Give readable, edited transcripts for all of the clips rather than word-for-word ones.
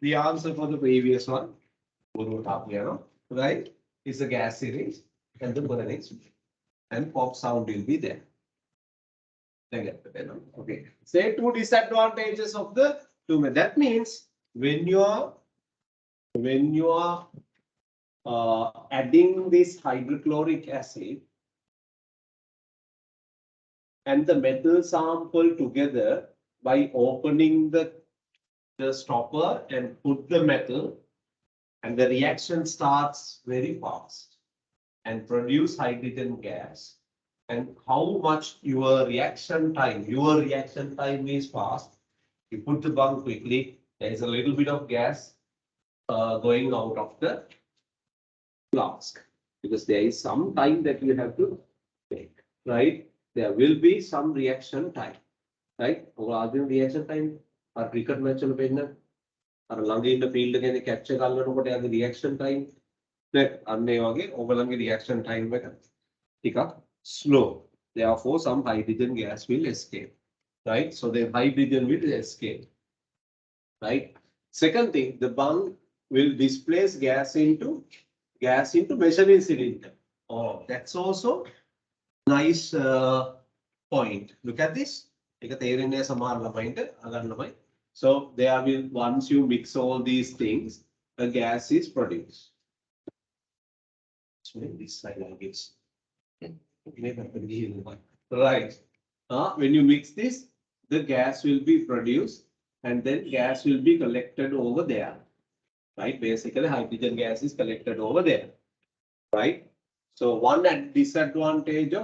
the answer for the previous one, right, is the gas series and the burning speed. And pop sound will be there. Okay. Say two disadvantages of the two methods. That means when you are adding this hydrochloric acid and the metal sample together by opening the stopper and put the metal, and the reaction starts very fast and produce hydrogen gas. And how much your reaction time is fast. You put the bung quickly, there is a little bit of gas going out of the flask, because there is some time that you have to take, right? There will be some reaction time, right? Reaction time or cricket match or ළඟ in the field again capture කරනකොට යාගේ reaction time අන්න ඒ වගේ ඔයගලන්ගේ reaction time එක ටිකක් slow. Therefore, some hydrogen gas will escape, right? So the hydrogen will escape, right? Second thing, the bung will displace gas into measuring cylinder. Oh, that's also nice point. Look at this. So there will, once you mix all these things, a gas is produced. So this side like this. Right. When you mix this, the gas will be produced and then gas will be collected over there. Right? Basically, hydrogen gas is collected over there. Right? So one disadvantage.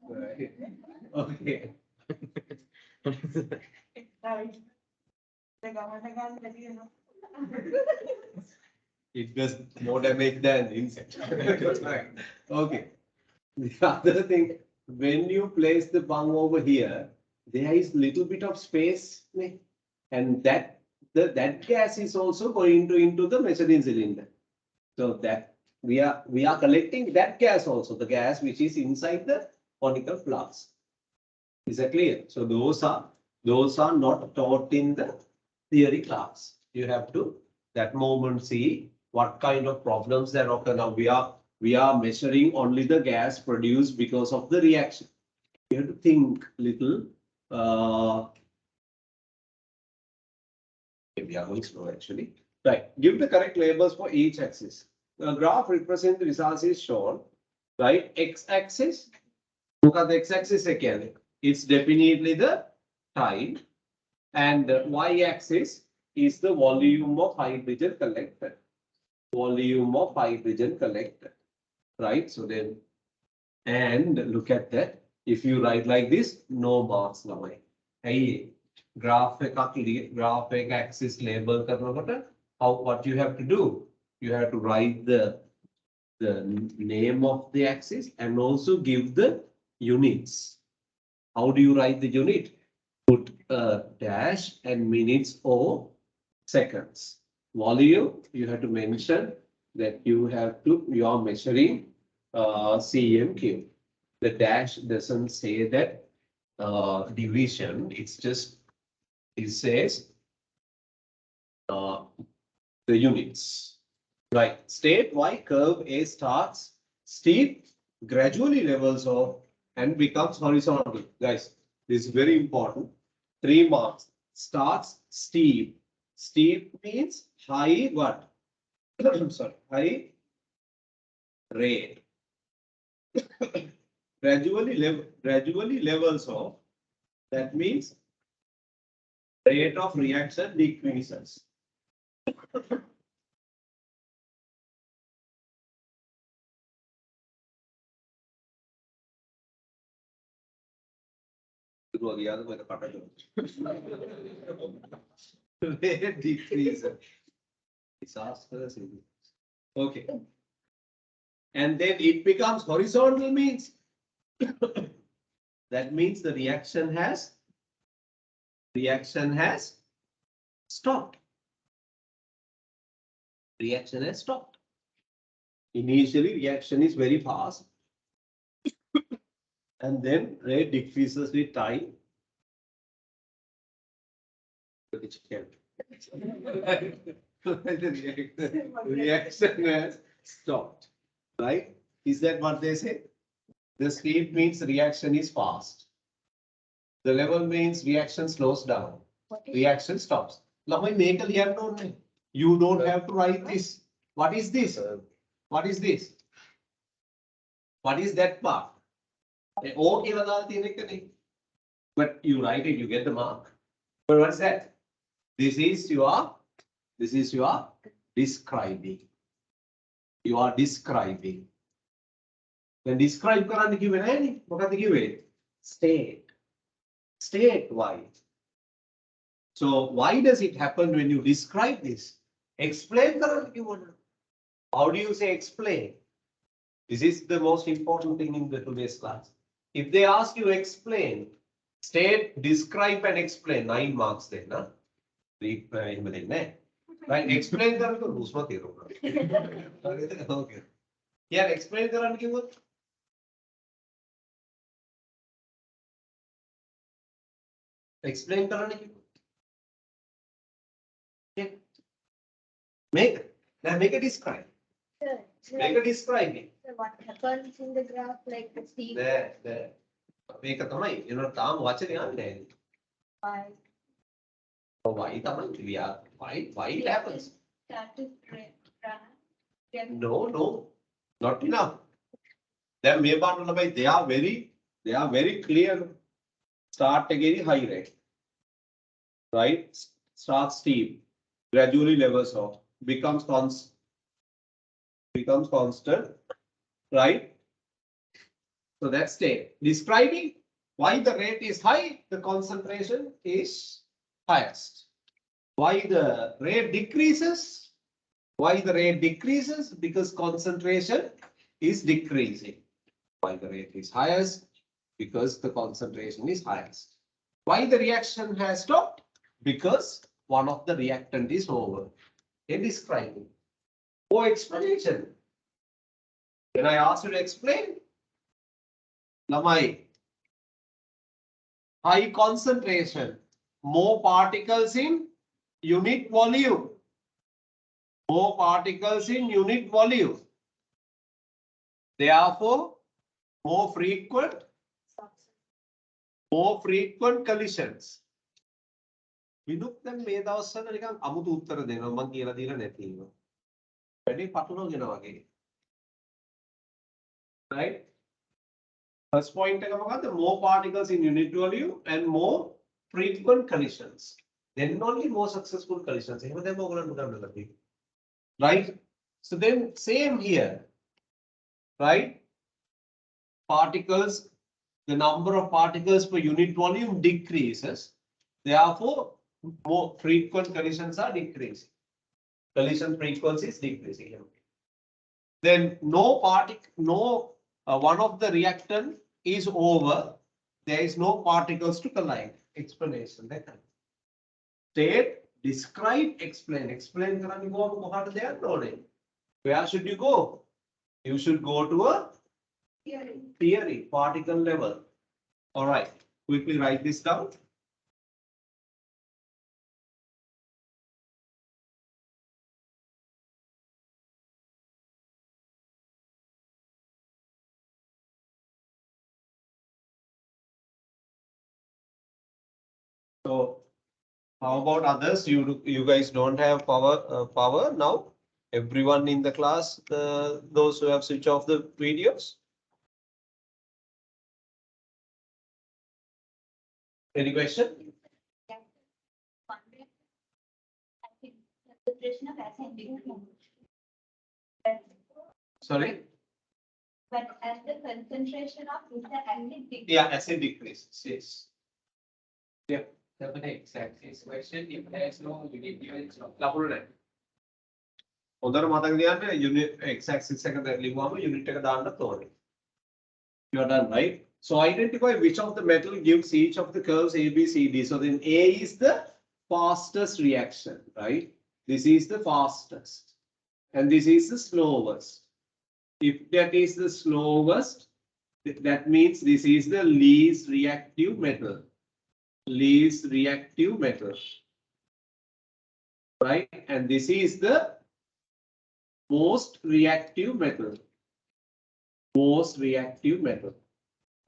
Right. Okay. It does more damage than insect. Right. Okay. The other thing, when you place the bung over here, there is little bit of space, and that gas is also going into the measuring cylinder. So that we are collecting that gas also, the gas which is inside the conical flask. Is that clear? So those are not taught in the theory class. You have to that moment see what kind of problems that occur. Now we are measuring only the gas produced because of the reaction. You have to think little. We are going slow actually. Right. Give the correct labels for each axis. The graph represents the results is shown. Right. X-axis. Look at the x-axis again. It's definitely the time, and the y-axis is the volume of hydrogen collected. Volume of hydrogen collected. Right. So then, and look at that. If you write like this, no marks. Hey, graph axis label. What you have to do? You have to write the name of the axis and also give the units. How do you write the unit? Put a dash and minutes or seconds. Volume, you have to mention that you are measuring cm3. The dash doesn't say that division. It says the units. Right. State why curve A starts steep, gradually levels off and becomes horizontal. Guys, this is very important. 3 marks. Starts steep. Steep means high what? I'm sorry, high rate. gradually levels off. That means rate of reaction decreases. Decrease. Disastrous. Okay. and then it becomes horizontal means that means the reaction has stopped. Reaction has stopped. Initially, reaction is very fast, and then rate decreases with time. Reaction has stopped. Right? Is that what they say? The speed means reaction is fast. The level means reaction slows down. Reaction stops. You don't have to write this. What is this? What is this? What is that part? But you write it, you get the mark. But what's that? This is your describing. You are describing. Then describe කරන්න කිව්වේ නෑනේ. මොකක්ද කිව්වේ? State. State why. So why does it happen when you describe this? Explain කරන්න කිව්වනේ. How do you say explain? This is the most important thing in the today's class. If they ask you explain, state, describe and explain 9 marks then, huh? Right? Explain කරන්න කිව්වොත් උස්ම තේරුණා. Okay. Yeah, explain කරන්න කිව්වොත් explain කරන්න කිව්වොත්. Yeah. Make a describe. Sir, Make a describing. sir, what happens in the graph, like the speed? There. මේක තමයි. එනවා තාම වචනේ ආන්නේ නැහැ. Why? Why තමයි. Why it happens? Static graph. No, not enough. Then මේ පාඩම ළමයි they are very clear. Start again high rate. Right? Start steep. Gradually levels off. Becomes constant. Right? So that's state. Describing why the rate is high, the concentration is highest. Why the rate decreases? Why the rate decreases? Because concentration is decreasing. Why the rate is highest? Because the concentration is highest. Why the reaction has stopped? Because one of the reactant is over. In describing. Or explanation. When I ask you to explain, Lamai, high concentration, more particles in unit volume. More particles in unit volume. Therefore, more frequent collisions. විනුත් දැන් මේ දවස්වල නිකන් අමුතු උත්තර දෙනවා මම කියලා දීලා නැති ඒවා. වැඩි පතුරගෙන වගේ. Right? First point එක මොකද්ද? More particles in unit volume and more frequent collisions. Then only more successful collisions. එහෙම දැන් ඔයගොල්ලන්ට ගන්න ලබයි. Right? So then same here. Right? Particles, the number of particles per unit volume decreases. Therefore, more frequent collisions are decreasing. Collision frequency is decreasing. Then one of the reactant is over. There is no particles to collide. Explanation. State, describe, explain. Explain. Where should you go? You should go to a theory, particle level. All right. Quickly write this down. So how about others? You guys don't have power now. Everyone in the class, those who have switched off the videos. Any question? Yeah. I think the concentration of acid decreases. Sorry? But as the concentration of the acid decreases. Yeah, acid decreases. Yes. Yeah. The next axis question, if there is no unit, Lapurunan. හොඳට මතක තියාගන්න unit x axis එක ලියුවාම unit එක දාන්නත් ඕනේ. You are done, right? So identify which of the metal gives each of the curves A, B, C, D. So then A is the fastest reaction, right? This is the fastest. And this is the slowest. If that is the slowest, that means this is the least reactive metal. Least reactive metal. Right? And this is the most reactive metal. Most reactive metal.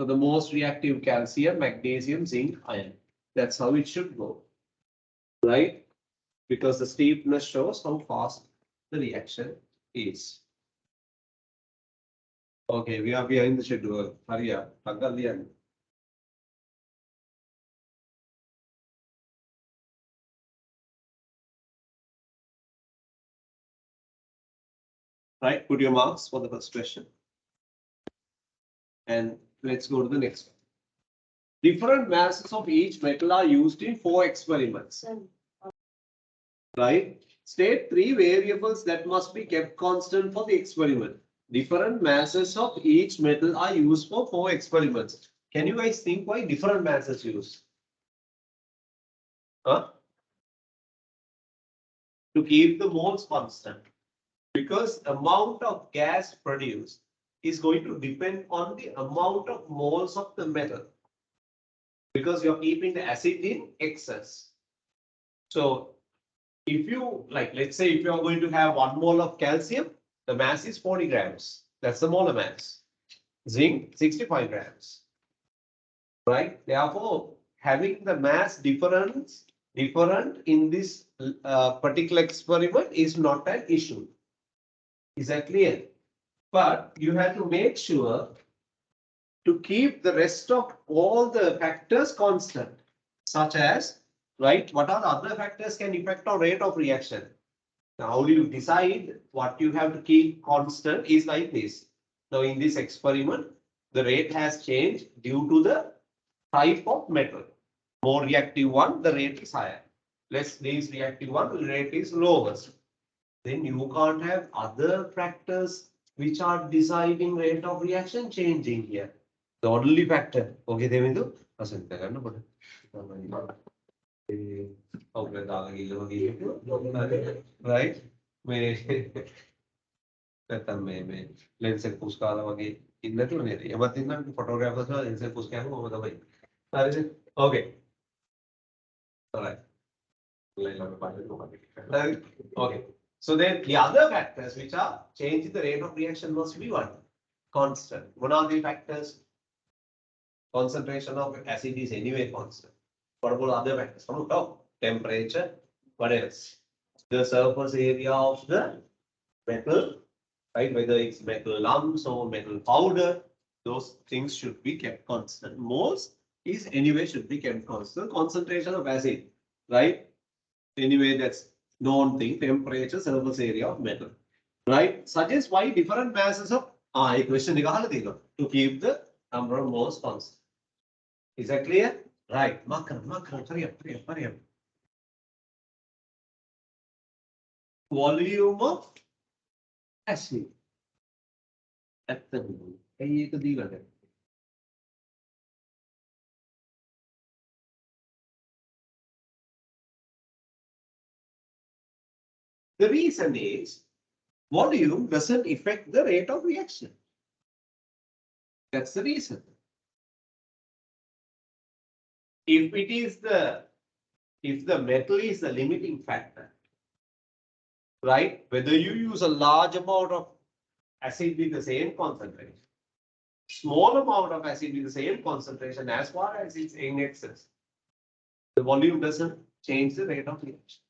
So the most reactive calcium, magnesium, zinc, iron. That's how it should go. Right? Because the steepness shows how fast the reaction is. Okay, we are behind the schedule. Hurry up. Right, put your marks for the first question. And let's go to the next one. Different masses of each metal are used in 4 experiments. Right? State 3 variables that must be kept constant for the experiment. Different masses of each metal are used for 4 experiments. Can you guys think why different masses used? Huh? To keep the moles constant. Because amount of gas produced is going to depend on the amount of moles of the metal. Because you're keeping the acid in excess. So if you, like, let's say if you are going to have 1 mole of calcium, the mass is 40 grams. That's the molar mass. Zinc, 65 grams. Right? Therefore, having the mass different in this particular experiment is not an issue. Is that clear? But you have to make sure to keep the rest of all the factors constant, such as, right, what are the other factors can affect on rate of reaction? Now, how do you decide what you have to keep constant is like this. Now, in this experiment, the rate has changed due to the type of metal. More reactive one, the rate is higher. Less reactive one, the rate is lowest. Then you can't have other factors which are deciding rate of reaction changing here. The only factor, okay, Devindu? Right? නැත්තම් මේ lens එක push කාලා වගේ ඉන්න නැතුව නේද? එමත් ඉන්නම් photographers ලා lens එක push කරනකොට ඔබ තමයි. හරිද? Okay. Alright. Okay. So then the other factors which are changing the rate of reaction must be what? Constant. What are the factors? Concentration of acid is anyway constant. What about other factors? Come on, talk. Temperature. What else? The surface area of the metal, right? Whether it's metal lumps or metal powder, those things should be kept constant. Moles is anyway should be kept constant. Concentration of acid, right? Anyway, that's known thing. Temperature, surface area of metal, right? Suggest why different masses of question to keep the number of moles constant. Is that clear? Right. Makram, hurry up. Volume of acid. The reason is volume doesn't affect the rate of reaction. That's the reason. If the metal is the limiting factor, right? Whether you use a large amount of acid with the same concentration, small amount of acid with the same concentration, as far as it's in excess, the volume doesn't change the rate of reaction.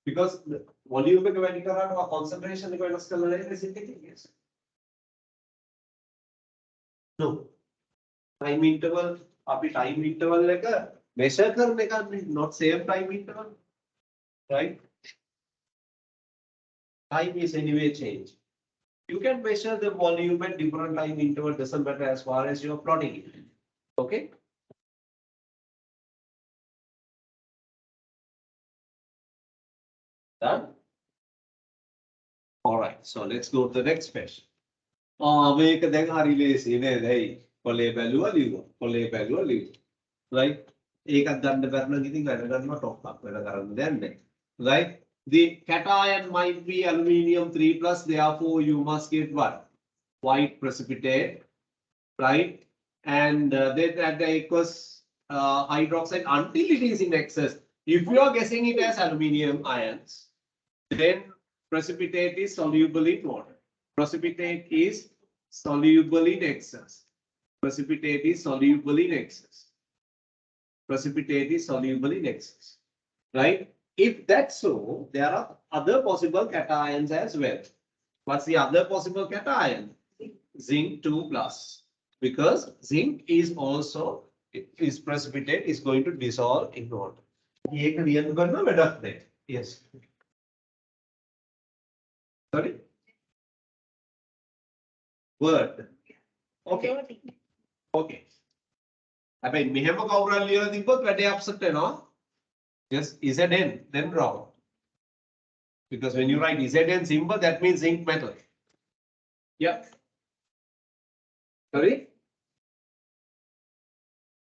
Because the volume or concentration is no. Time interval, time interval measure not same time interval, right? Time is anyway change. You can measure the volume at different time interval, doesn't matter as far as you're plotting it. Okay. Done. All right, so let's go to the next question. මේක දැන් හරි ලේසි නේද? ඇයි? කොලේ බැලුවා ලියුවා. කොලේ බැලුවා ලියුවා. Right? ඒකත් ගන්න බැරි නම් ඉතින් වැඩ ගන්නවා top up වෙන කරන්න දෙයක් නැහැ. Right? The cation might be aluminium 3 plus, therefore you must get what? White precipitate, right? And then at the aqueous hydroxide until it is in excess. If you are guessing it as aluminium ions, then precipitate is soluble in water. Precipitate is soluble in excess. Precipitate is soluble in excess. Precipitate is soluble in excess. Right? If that's so, there are other possible cations as well. What's the other possible cation? Zinc 2 plus. Because zinc is also, its precipitate is going to dissolve in water. ඒක ලියන්න ගන්න වැඩක් නැහැ. Yes. Sorry? Word. Okay. Okay. හැබැයි මෙහෙම කවුරුහරි ලියලා තිබ්බොත් වැඩේ අප්සෙට් වෙනවා. Just ZN, then wrong. Because when you write ZN symbol, that means zinc metal. Yeah. Sorry?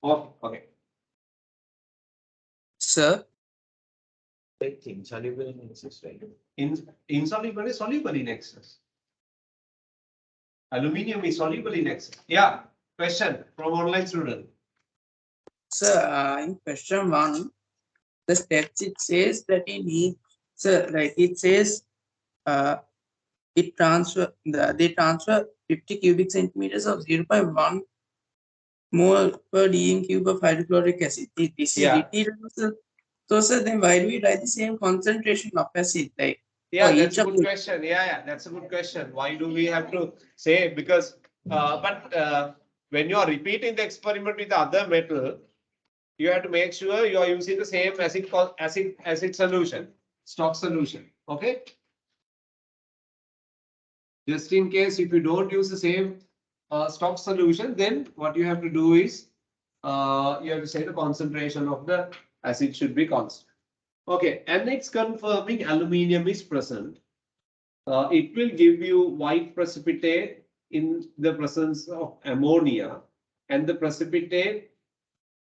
Oh, okay. Sir, Insoluble in excess, right? Insoluble is soluble in excess. Aluminium is soluble in excess. Yeah. Question from online student. sir, in question 1, the steps it says that in each, sir, like it says, they transfer 50 cubic centimeters of 0.1 mole per dm cube of hydrochloric acid. This is Yeah. detailed, sir. So, sir, then why do we write the same concentration of acid? Like, Yeah, for that's each a of good question. Yeah, that's a good question. Why do we have to say? Because, when you are repeating the experiment with the other metal, you have to make sure you are using the same acid solution, stock solution. Okay. Just in case if you don't use the same stock solution, then what you have to do is you have to say the concentration of the acid should be constant. Okay, and it's confirming aluminium is present. It will give you white precipitate in the presence of ammonia, and the precipitate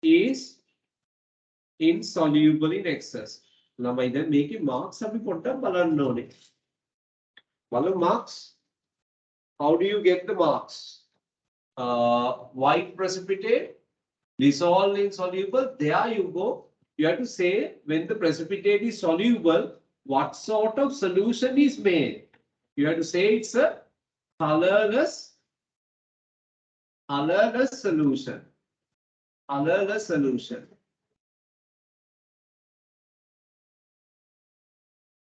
is insoluble in excess. ළමයි දැන් මේකේ marks අපි පොඩ්ඩක් බලන්න ඕනේ. බලමු marks. How do you get the marks? White precipitate, dissolved in soluble. There you go. You have to say when the precipitate is soluble, what sort of solution is made. You have to say it's a colorless solution. Colorless solution.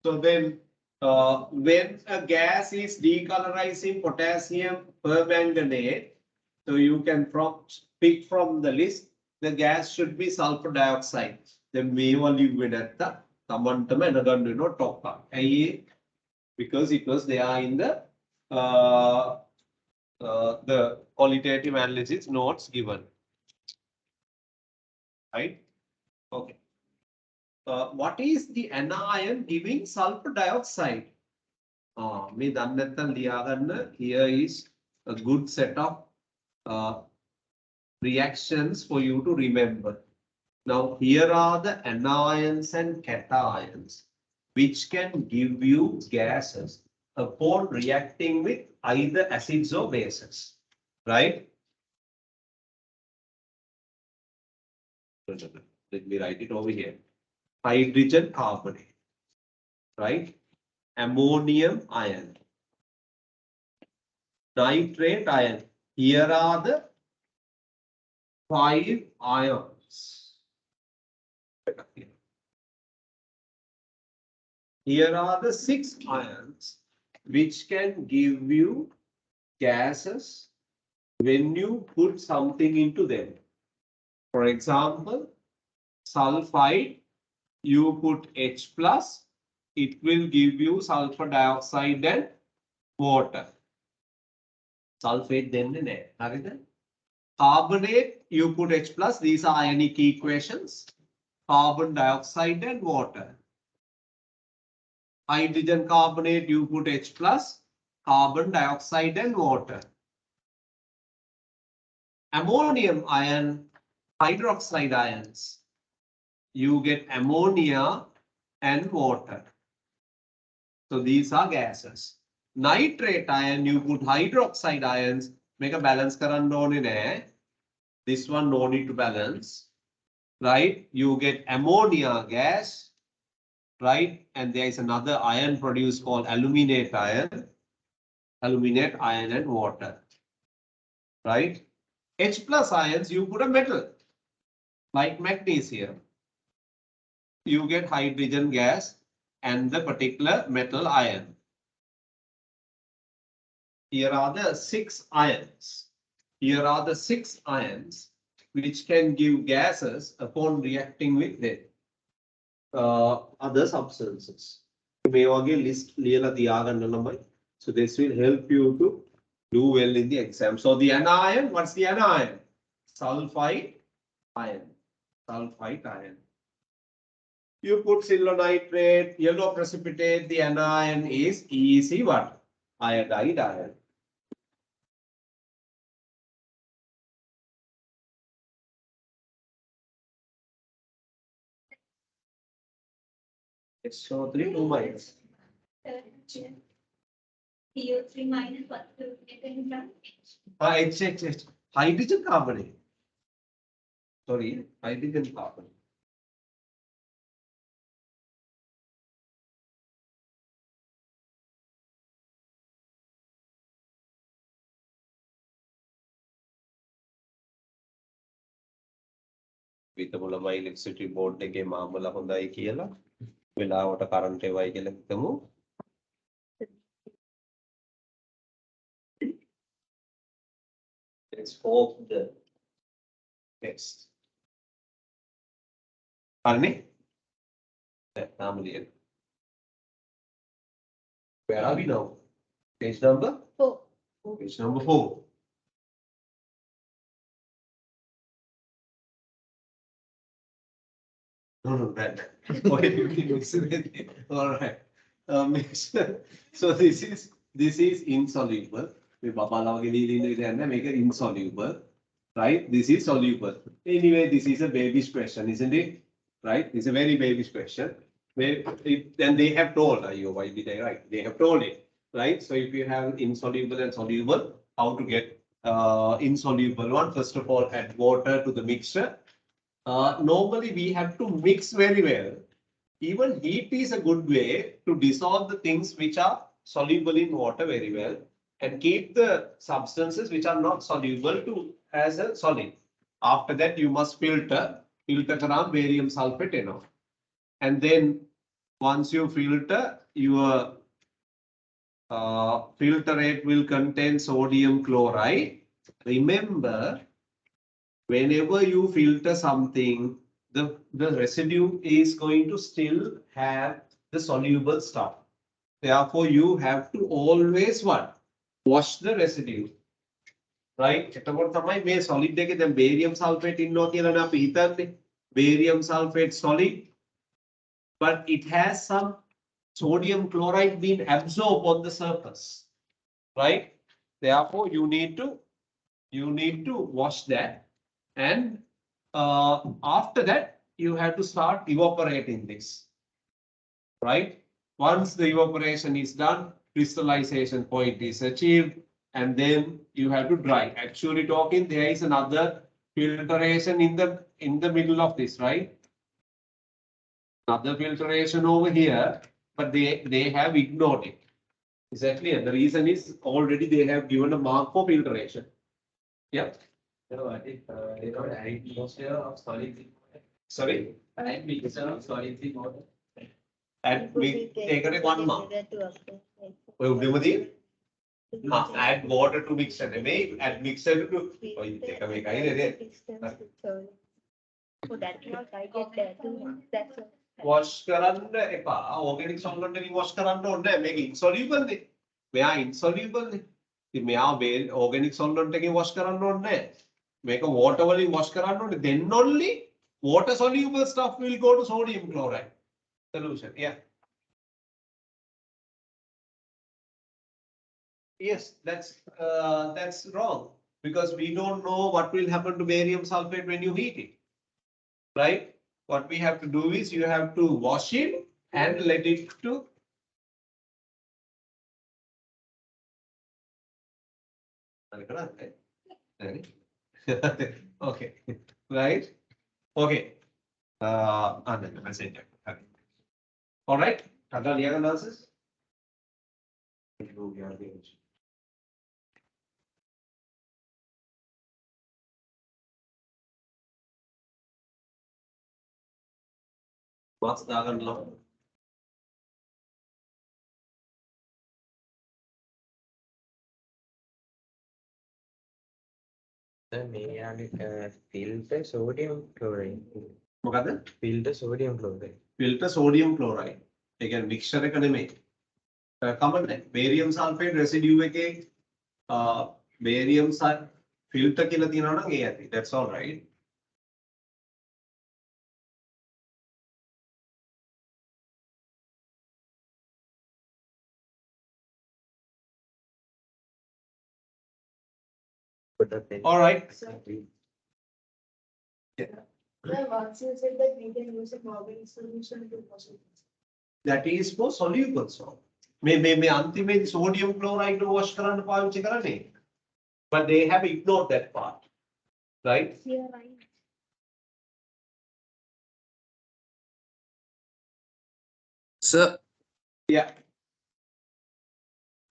So then, when a gas is decolorizing potassium permanganate, so you can pick from the list, the gas should be sulfur dioxide. Then may value with that, top up. Because it was there in the qualitative analysis notes given. Right? Okay. What is the anion giving sulfur dioxide? Me දන්නේ නැත්නම් ලියා ගන්න. Here is a good set of reactions for you to remember. Now here are the anions and cations which can give you gases upon reacting with either acids or bases, right? Let me write it over here. Hydrogen carbonate, right? Ammonium ion, nitrate ion. Here are the 5 ions. Here are the 6 ions which can give you gases when you put something into them. For example, sulfide, you put H plus, it will give you sulfur dioxide and water. Sulfate then හරිද? Carbonate, you put H plus, these are ionic equations, carbon dioxide and water. hydrogen carbonate, you put H plus, carbon dioxide and water. Ammonium ion, hydroxide ions, you get ammonia and water. So these are gases. Nitrate ion, you put hydroxide ions, make a balance current on in air. This one no need to balance, right? You get ammonia gas, right? And there is another ion produced called aluminate ion and water, right? H plus ions, you put a metal like magnesium. You get hydrogen gas and the particular metal ion. Here are the 6 ions. Here are the 6 ions which can give gases upon reacting with them. Other substances. මේ වගේ list ලියලා තියාගන්න ළමයි. So this will help you to do well in the exam. So the anion, what's the anion? Sulfide ion. Sulfide ion. You put silver nitrate, yellow precipitate, the anion is easy what? Iodide ion. So 3 2 minus. CO3 minus what to get in from? H. Hydrogen carbonate. Sorry, hydrogen carbonate. විතමුල මයි electricity board එකේ මාමල හොඳයි කියලා වෙලාවට current එවයි කියලා හිතමු. Let's hope the text. හරිනේ? තාම ලියන්න. Where are we now? Page number? 4. Page number 4. No, that. Okay, all right. So this is insoluble. Make it insoluble, right? This is soluble. Anyway, this is a babyish question, isn't it? Right? It's a very babyish question. Then they have told, why did I write? They have told it, right? So if you have insoluble and soluble, how to get insoluble one? First of all, add water to the mixture. Normally we have to mix very well. Even heat is a good way to dissolve the things which are soluble in water very well and keep the substances which are not soluble to as a solid. After that, you must filter around barium sulfate enough. And then once you filter, your filtrate will contain sodium chloride. Remember, whenever you filter something, the residue is going to still have the soluble stuff. Therefore, you have to always what? Wash the residue. Right? එතකොට තමයි මේ solid එකේ දැන් barium sulfate ඉන්නවා කියලා අපි හිතන්නේ. Barium sulfate solid, but it has some sodium chloride being absorbed on the surface. Right? Therefore, you need to wash that. And after that, you have to start evaporating this, right? Once the evaporation is done, crystallization point is achieved, and then you have to dry. Actually talking, there is another filtration in the middle of this, right? Another filtration over here, but they have ignored it. Exactly, and the reason is already they have given a mark for filtration. Yeah. So I think they don't add mixture of solid thing. Sorry? Add mixture of solid thing water. Add take away 1 mark. Add water to mixture. Add mixture to take away. So that's not I get that too. That's all. Wash කරන්න එපා. Organic solvent එකකින් wash කරන්න ඕනේ නැහැ. මේක insoluble නේ. මෙයා insoluble නේ. ඉතින් මෙයා organic solvent එකකින් wash කරන්න ඕනේ නැහැ. මේක water වලින් wash කරන්න ඕනේ. Then only water soluble stuff will go to sodium chloride solution. Yeah. Yes, that's wrong because we don't know what will happen to barium sulfate when you heat it, right? What we have to do is you have to wash it and let it to. Okay, right? Okay. And then I said that. All right. Kagal, you have analysis? What's the other law? filter sodium chloride. මොකද? Filter sodium chloride. Filter sodium chloride. ඒ කියන්නේ mixture එක නෙමෙයි. කමන්නේ barium sulfate residue එකේ barium filter කියලා තියෙනවා නම් ඒ ඇති. That's all right. All right. Once you said that we can use a Morgan solution to wash it. That is for soluble salt. මේ අන්තිමේදී sodium chloride wash කරන්න පාවිච්චි කරන්නේ. But they have ignored that part. Right? Here, right. So, Yeah.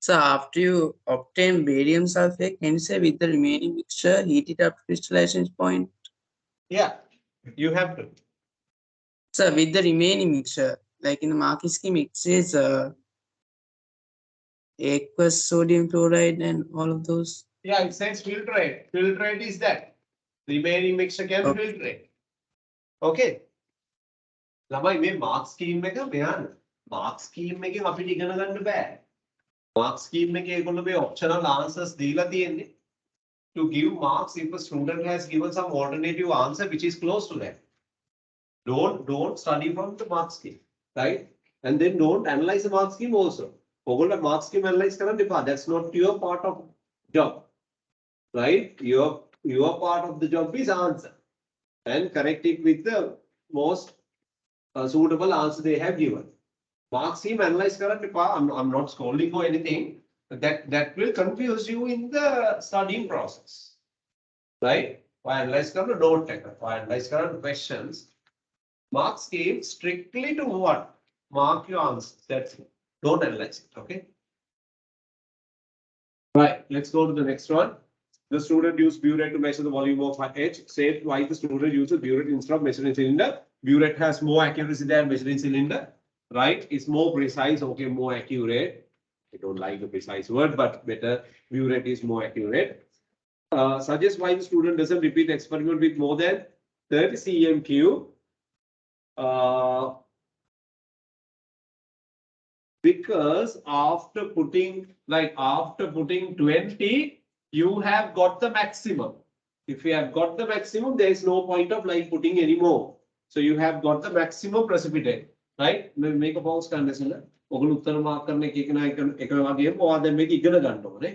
so after you obtain barium sulfate, can you say with the remaining mixture, heat it up to crystallization point? Yeah. You have to. So with the remaining mixture, like in the Markey scheme, it says aqueous sodium chloride and all of those. Yeah, it says filtrate. Filtrate is that. Remaining mixture can Okay. filtrate. Okay. ළමයි මේ mark scheme එක මෙයන් mark scheme එකෙන් අපිට ඉගෙන ගන්න බෑ. Mark scheme එකේ ඒගොල්ලෝ මේ optional answers දීලා තියෙන්නේ. To give marks if a student has given some alternative answer which is close to that. Don't study from the mark scheme, right? And then don't analyze the mark scheme also. ඔයගොල්ලෝ mark scheme analyze කරන්න එපා. That's not your part of job, right? Your part of the job is answer and correct it with the most suitable answer they have given. Mark scheme analyze කරන්න එපා. I'm not scolding or anything. That will confuse you in the studying process, right? Why analyze කරන්න note එක. Why analyze කරන්න questions. Mark scheme strictly to what? Mark your answers. That's it. Don't analyze it. Okay. Right. Let's go to the next one. The student used burette to measure the volume of H. Say why the student uses burette instead of measuring cylinder. Burette has more accuracy than measuring cylinder. Right? It's more precise. Okay, more accurate. I don't like the precise word, but better. Burette is more accurate. Suggest why the student doesn't repeat the experiment with more than 30 cm3. Because after putting 20, you have got the maximum. If you have got the maximum, there is no point of like putting any more. So you have got the maximum precipitate, right? Make a pause condition. ඔගොල්ලෝ උත්තර mark කරන එක එක වගේම ඔයා දැන් මේක ඉගෙන ගන්න ඕනේ,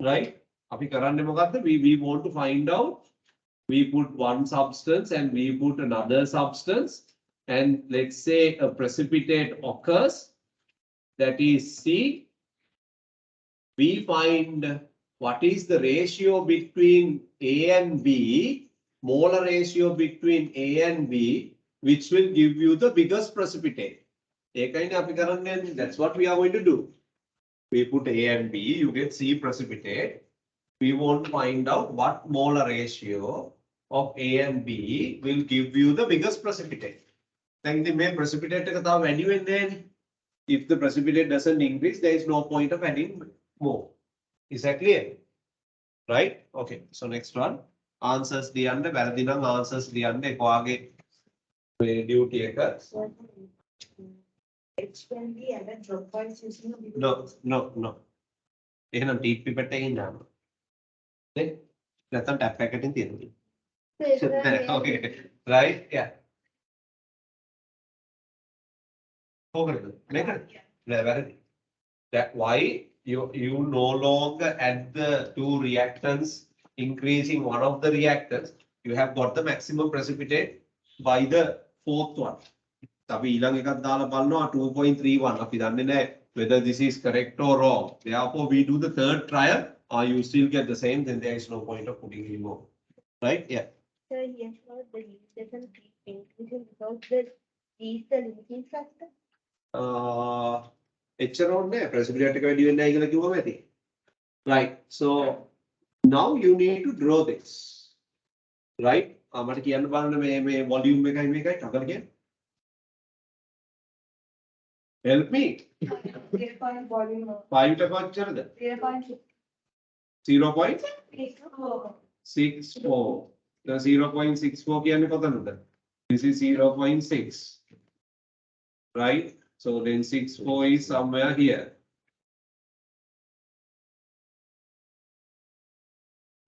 right? අපි කරන්නේ මොකද්ද? We want to find out. We put one substance and we put another substance, and let's say a precipitate occurs. That is C. We find what is the ratio between A and B, molar ratio between A and B, which will give you the biggest precipitate. That's what we are going to do. We put A and B, you get C precipitate. We want to find out what molar ratio of A and B will give you the biggest precipitate. Then the main precipitate and then if the precipitate doesn't increase, there is no point of adding more. Is that clear? Right? Okay. So next one. Answers the under Varadinam answers the under Koage duty. H can be added dropwise using a No. එහෙනම් ටීප් පිපට් එකකින් දාන්න. නේ? නැත්නම් tap එකකින් තියෙනවා. Okay. Right? Yeah. That why you no longer add the two reactants, increasing one of the reactants, you have got the maximum precipitate by the fourth one. අපි ඊළඟ එකක් දාලා බලනවා 2.31 අපි දන්නේ නැහැ whether this is correct or wrong. Therefore we do the third trial or you still get the same, then there is no point of putting any more. Right? Yeah. Sir, here shows the yeast doesn't keep increasing because the yeast the limiting factor. එච්චර ඕනේ නැහැ. precipitate එක වැඩි වෙන්නේ නැහැ කියලා කිව්වම ඇති. Right. So now you need to draw this. Right? මට කියන්න බලන්න මේ volume එකයි මේකයි අතන කියන්නේ. Help me. 0.5 volume. 5 ට කොච්චරද? 0.6. 0.64. The 0.64 කියන්නේ කොතනද? This is 0.6. Right? So then 64 is somewhere here.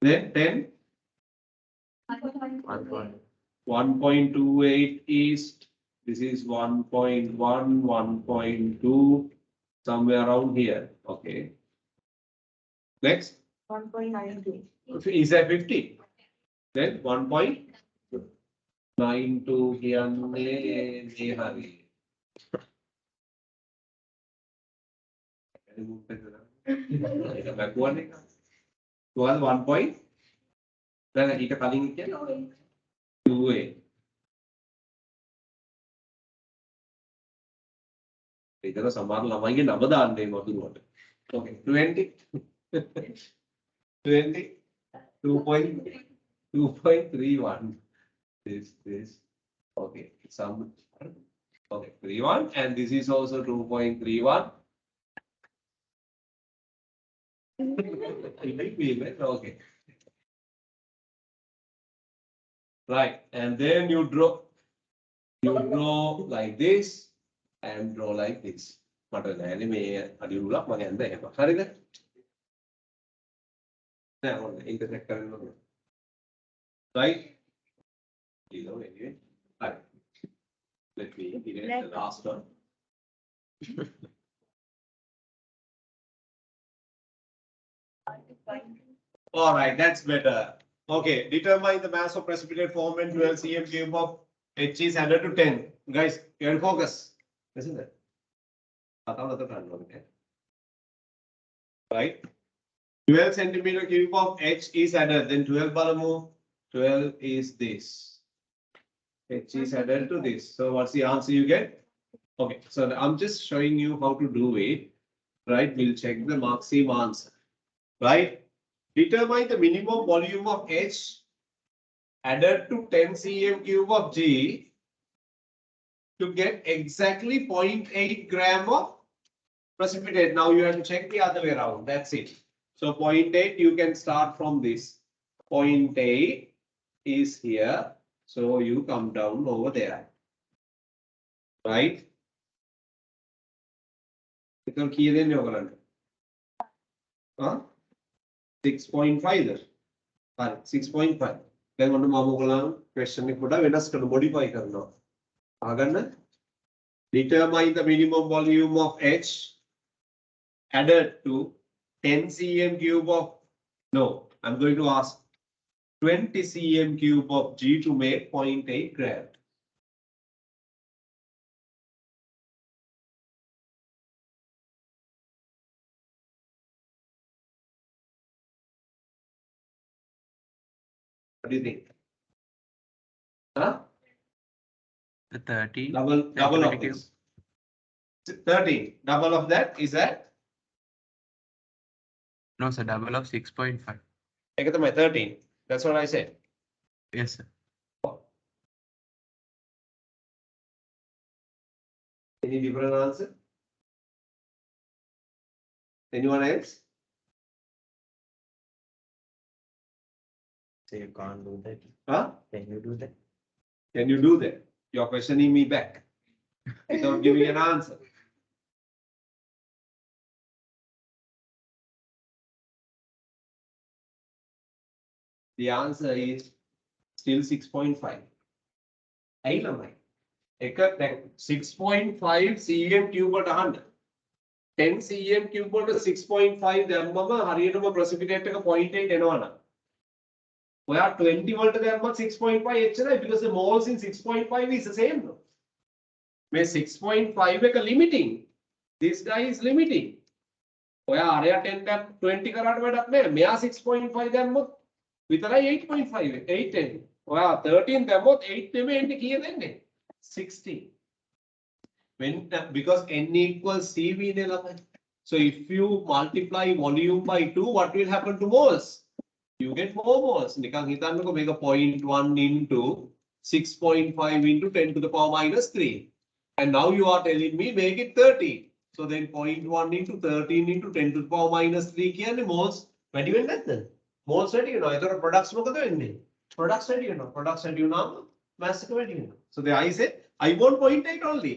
Then 10. 1.28 is, this is 1.1, 1.2, somewhere around here. Okay. Next. 1.92. Is that 50? Then 1.92 here. Well, 1 point. Then ඊට කලින් කියන්නේ 2a. ඒතර සමහර ළමයිගේ නම දාන්නේ වතුරුවට. Okay, 20. 20. 2.31. This. Okay, okay, 31, and this is also 2.31. Okay. Right, and then you draw like this and draw like this. මට නෑනේ මේ අඩි උලක් මම යන්න එහෙම. හරිද? නෑ ඕන ඉන්ටර්සෙක්ට් කරන්න ඕන. Right? You know, anyway. Right. Let me erase the last one. All right, that's better. Okay, determine the mass of precipitate formed when 12 cm cube of H is added to 10. Guys, you are in focus. Isn't it? Right? 12 centimeter cube of H is added, then 12 balamu, 12 is this. H is added to this. So what's the answer you get? Okay, so I'm just showing you how to do it. Right? We'll check the maximum answer. Right? Determine the minimum volume of H added to 10 cm cube of G to get exactly 0.8 gram of precipitate. Now you have to check the other way around. That's it. So 0.8, you can start from this. 0.8 is here. So you come down over there. Right? Huh? 6.5 then. 6.5. Then one more question modify determine the minimum volume of H added to 10 cm cube of, no, I'm going to ask 20 cm cube of G to make 0.8 gram. What do you think? Huh? The 30. Double of this. 13. Double of that is that? No, sir, double of 6.5. 13. That's what I said. Yes, sir. Any different answer? Anyone else? So you can't do that. Huh? Can you do that? Can you do that? You're questioning me back without giving an answer. The answer is still 6.5. ඇයි ළමයි? එක 6.5 cm cube වලට අහන්න. 10 cm cube වලට 6.5 දැම්මම හරියටම precipitate එක 0.8 එනවනම් ඔයා 20 වලට දැම්මත් 6.5 එච්චරයි because the moles in 6.5 is the same no මේ 6.5 එක limiting this guy is limiting ඔයා අරයා 10 දැම් 20 කරාට වැඩක් නැහැ මෙයා 6.5 දැම්මොත් විතරයි 8.5 8 එන්නේ ඔයා 13 දැම්මොත් 8 නෙමෙයි එන්නේ කීයද එන්නේ 16 when because n equals cv ne lamai so if you multiply volume by 2 what will happen to moles you get more moles nikan hitannako meka 0.1 into 6.5 into 10 to the power minus 3 and now you are telling me make it 30 so then 0.1 into 13 into 10 to the power minus 3 kiyanne moles වැඩි වෙන්නේ නැද්ද moles වැඩි වෙනවා ඒතර products මොකද වෙන්නේ products වැඩි වෙනවා products වැඩි වුණාම mass එක වැඩි වෙනවා so the I say I want 0.8 only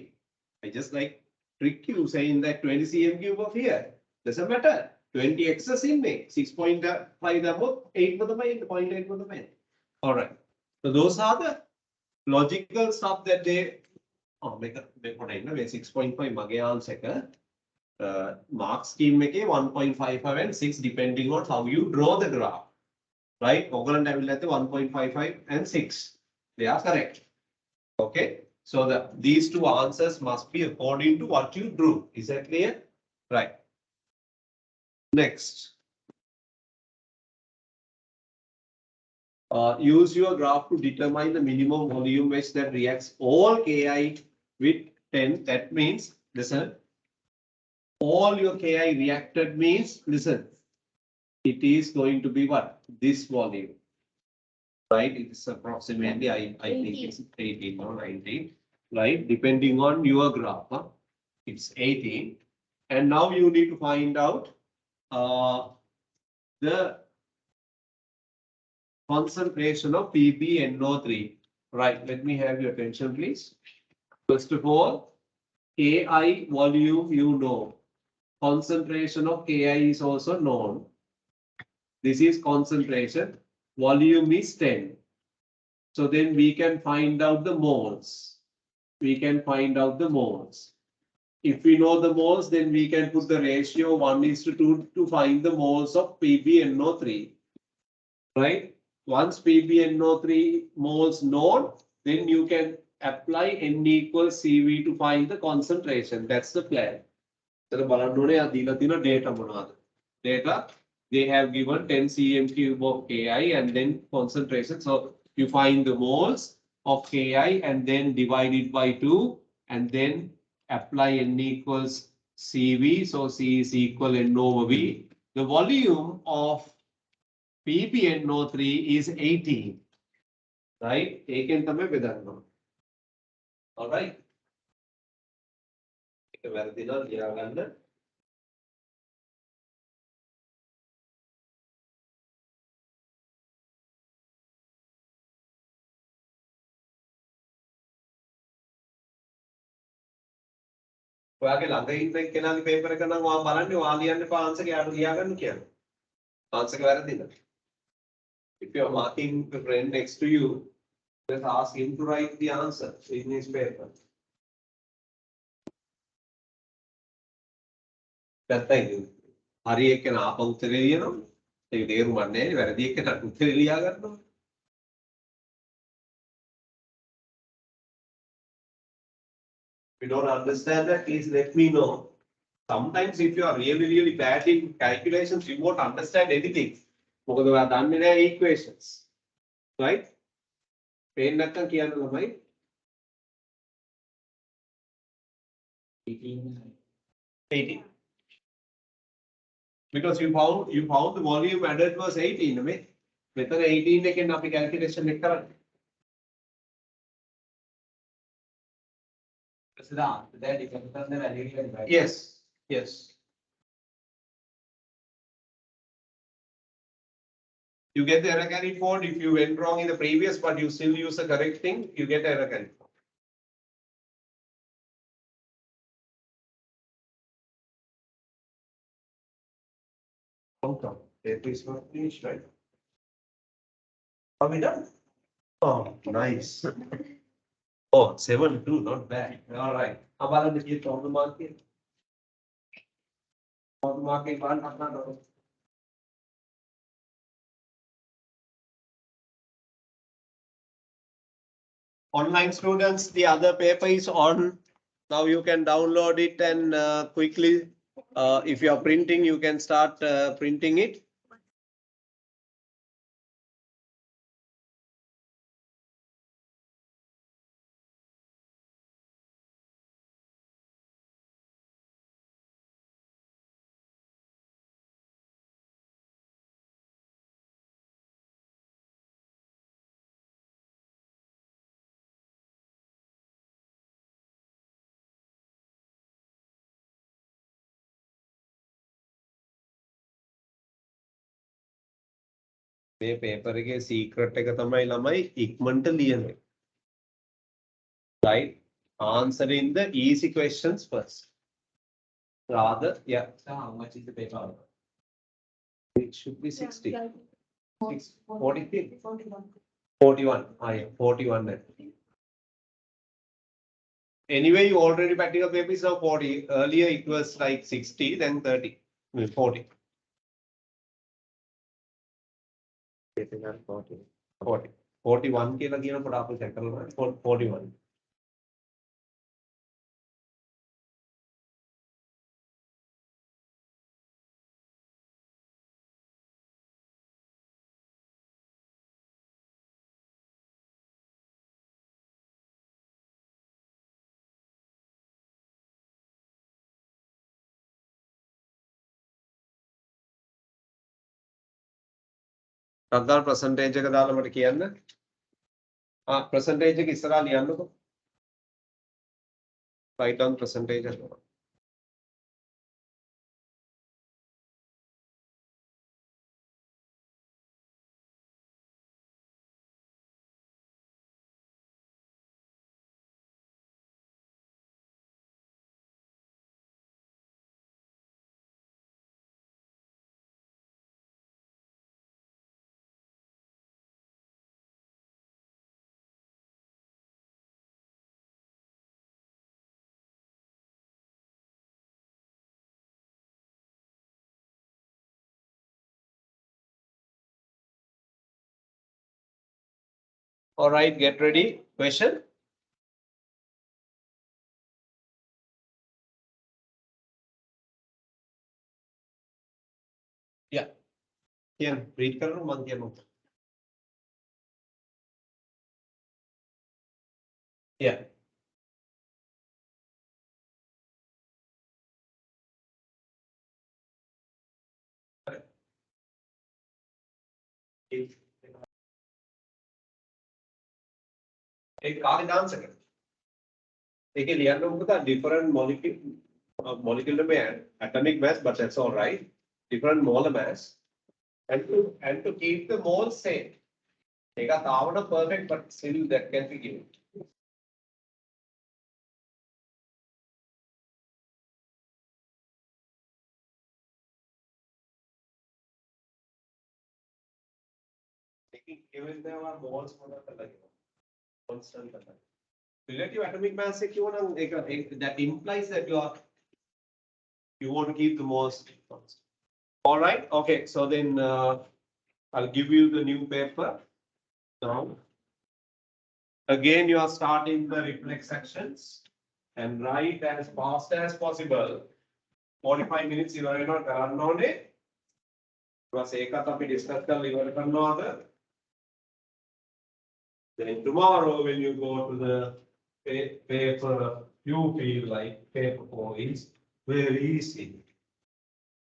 I just like trick you saying that 20 cm cube of here doesn't matter 20 excess in there 6.5 about 8 for the main 0.8 for the main all right so those are the logical stuff that they make 6.5 mage answer mark scheme make 1.55 and 6 depending on how you draw the graph right Ogalan I will let the 1.55 and 6 they are correct okay. So these two answers must be according to what you drew. Is that clear? Right. Next. Use your graph to determine the minimum volume wedge that reacts all Ki with 10. That means, listen, all your Ki reacted means, listen, it is going to be what? This volume. Right, it is approximately, I think it's 18 or 19, right? Depending on your graph, huh? It's 18. And now you need to find out the concentration of PbNO3. Right, let me have your attention, please. First of all, Ki volume you know. Concentration of Ki is also known. This is concentration. Volume is 10. So then we can find out the moles. We can find out the moles. If we know the moles, then we can put the ratio 1:2 to find the moles of PbNO3. Right? Once PbNO3 moles known, then you can apply N equals Cv to find the concentration. That's the plan. So the data. They have given 10 cm cube of Ki and then concentration. So you find the moles of Ki and then divide it by 2 and then apply N equals Cv. So C is equal N over V. The volume of PbNO3 is 18. Right? All right. ඔයාගේ ළඟ ඉන්න කෙනාගේ paper එක නම් ඔයා බලන්නේ ඔයා ලියන්න එපා ආන්සර් එක යාට ලියාගන්න කියලා. ආන්සර් එක වැරදිද? If you are marking the friend next to you, just ask him to write the answer in his paper. පැත්තයි. හරි එක්කන ආපහු උත්තරේ ලියනවා. ඒක තේරුම්ක් නැහැ. වැරදි එක්කන උත්තරේ ලියා ගන්නවා. If you don't understand that, please let me know. Sometimes if you are really bad in calculations, you won't understand anything. මොකද ඔයා දන්නේ නැහැ equations. Right? පේන්නේ නැත්තම් කියන්න ළමයි. 18. Because you found the volume added was 18 නේ. මෙතන 18 එකෙන් අපි calculation එක කරන්නේ. That depends on the value, right? Yes, yes. You get the error carried forward. If you went wrong in the previous, but you still use the correct thing, you get error carried forward. It is not finished, right? Are we done? Oh, nice. Oh, 7-2, not bad. All right. How about the problem mark here? marking one. Online students, the other paper is on. Now you can download it and quickly, if you are printing, you can start printing it. මේ paper එකේ secret එක තමයි ළමයි ඉක්මනට ලියන එක. Right? Answering the easy questions first. Rather, yeah, So how much is the paper? it should be 60. Yeah, 43? 41. 41. Ah, yeah, 41. Anyway, you already practical paper is now 40. Earlier it was like 60, then 30. 40. 40. 41 කියලා කියනකොට අපි check කරනවා 41. රද්දාල් percentage එක දාලා මට කියන්න. percentage එක ඉස්සරහා ලියන්නකො. Write down percentage එක. All right, get ready. Question? Yeah. Here, read करो मन के नो. Yeah. एक कागज आंसर कर. देखिए लिया लोगों का different molecular में atomic mass, but that's all right. Different molar mass, and to keep the mole same. देखा तावड़ा perfect, but still that can be given. लेकिन given there are moles होना तो लगेगा. Constant करना. Relative atomic mass से क्यों ना एक that implies that you want to keep the most constant. All right, okay, so then I'll give you the new paper now. Again, you are starting the reflex sections and write as fast as possible. 45 minutes you are not run on it. बस एक आता पे discuss कर liver करना होता. Then tomorrow when you go to the paper, you feel like paper 4 is very easy.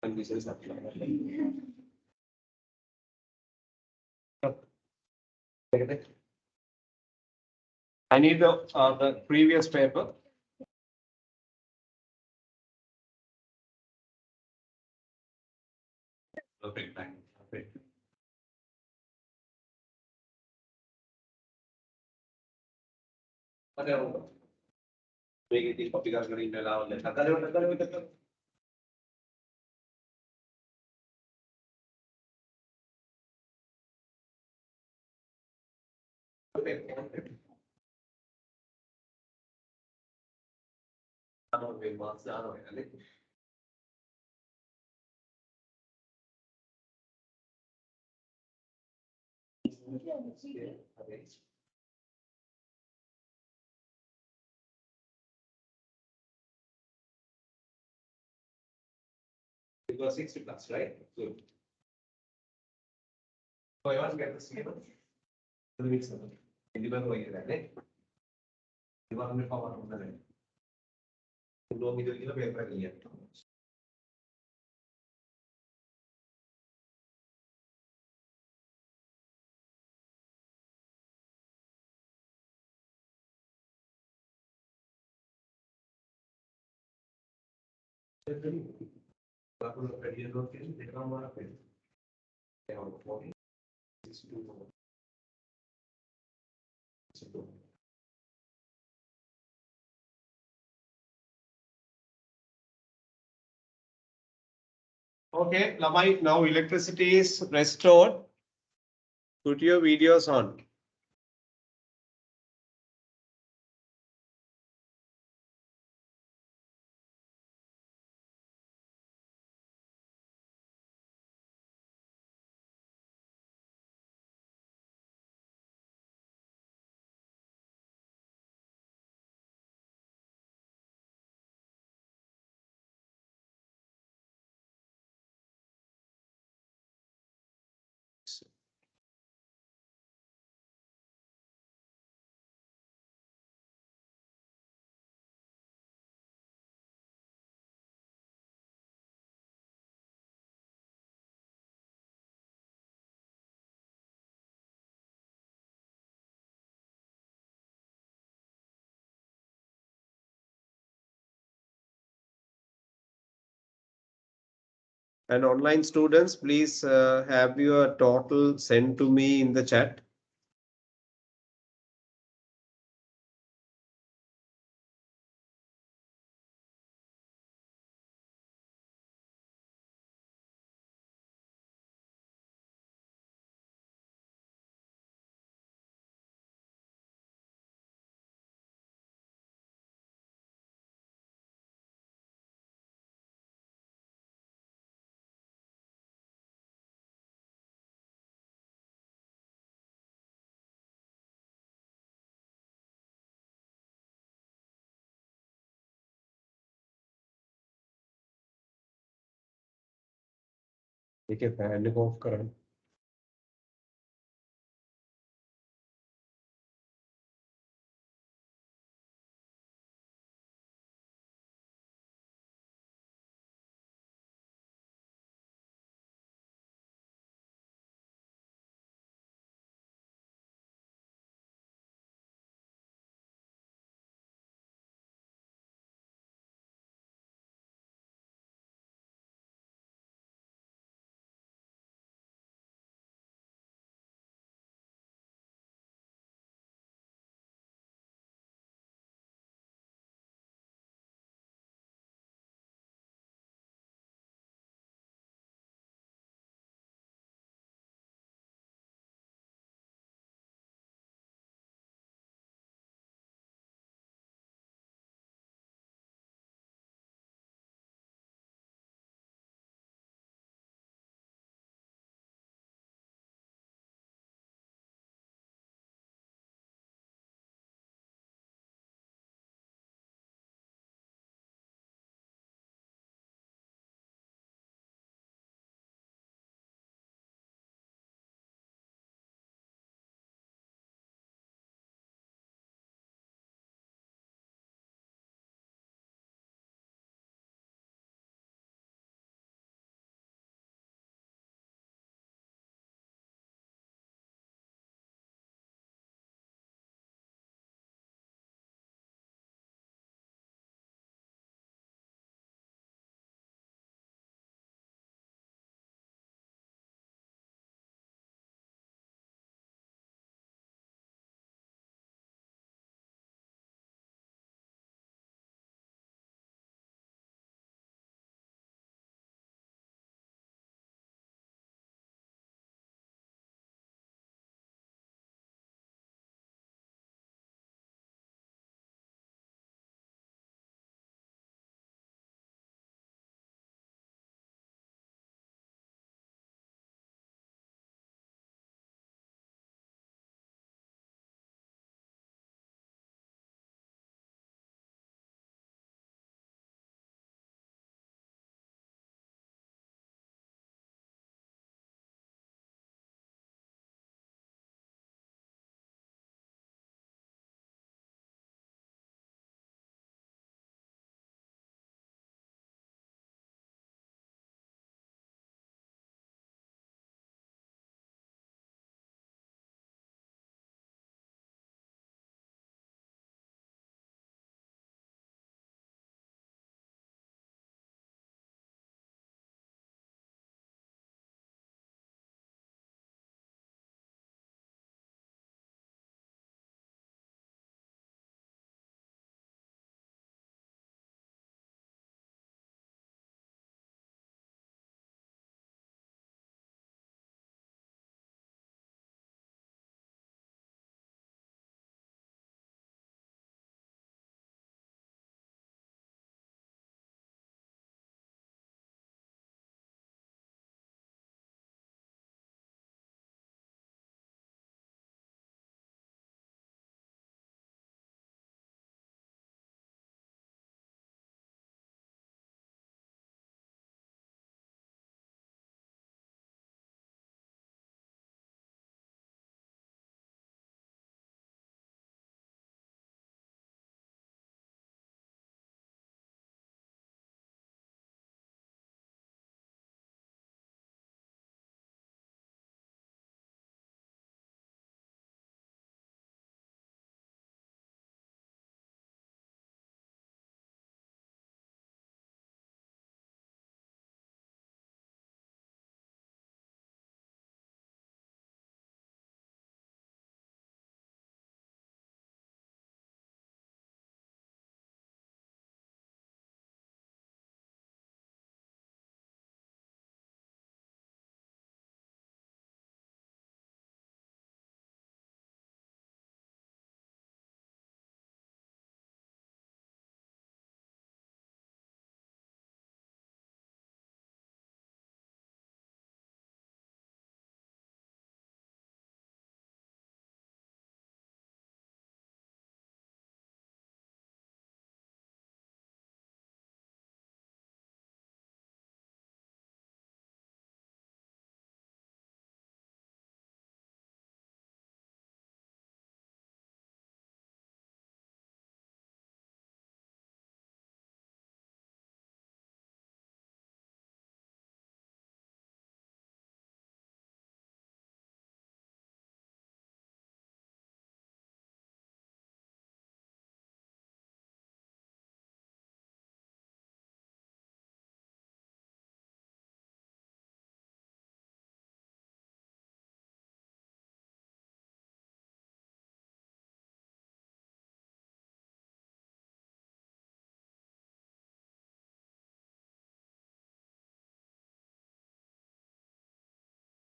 And this is I need the previous paper. Perfect, thank you. Perfect. Whatever. Make it copy करके email आओ ले. टक्कर. Okay. It was 60 plus, right? Good. So I want to get the same. The mix of it. Deliver going right? You want to forward on the line. You don't need to give a paper here. Okay, Lamai, now electricity is restored. Put your videos on. And online students, please have your total sent to me in the chat. देखिए fan को of करें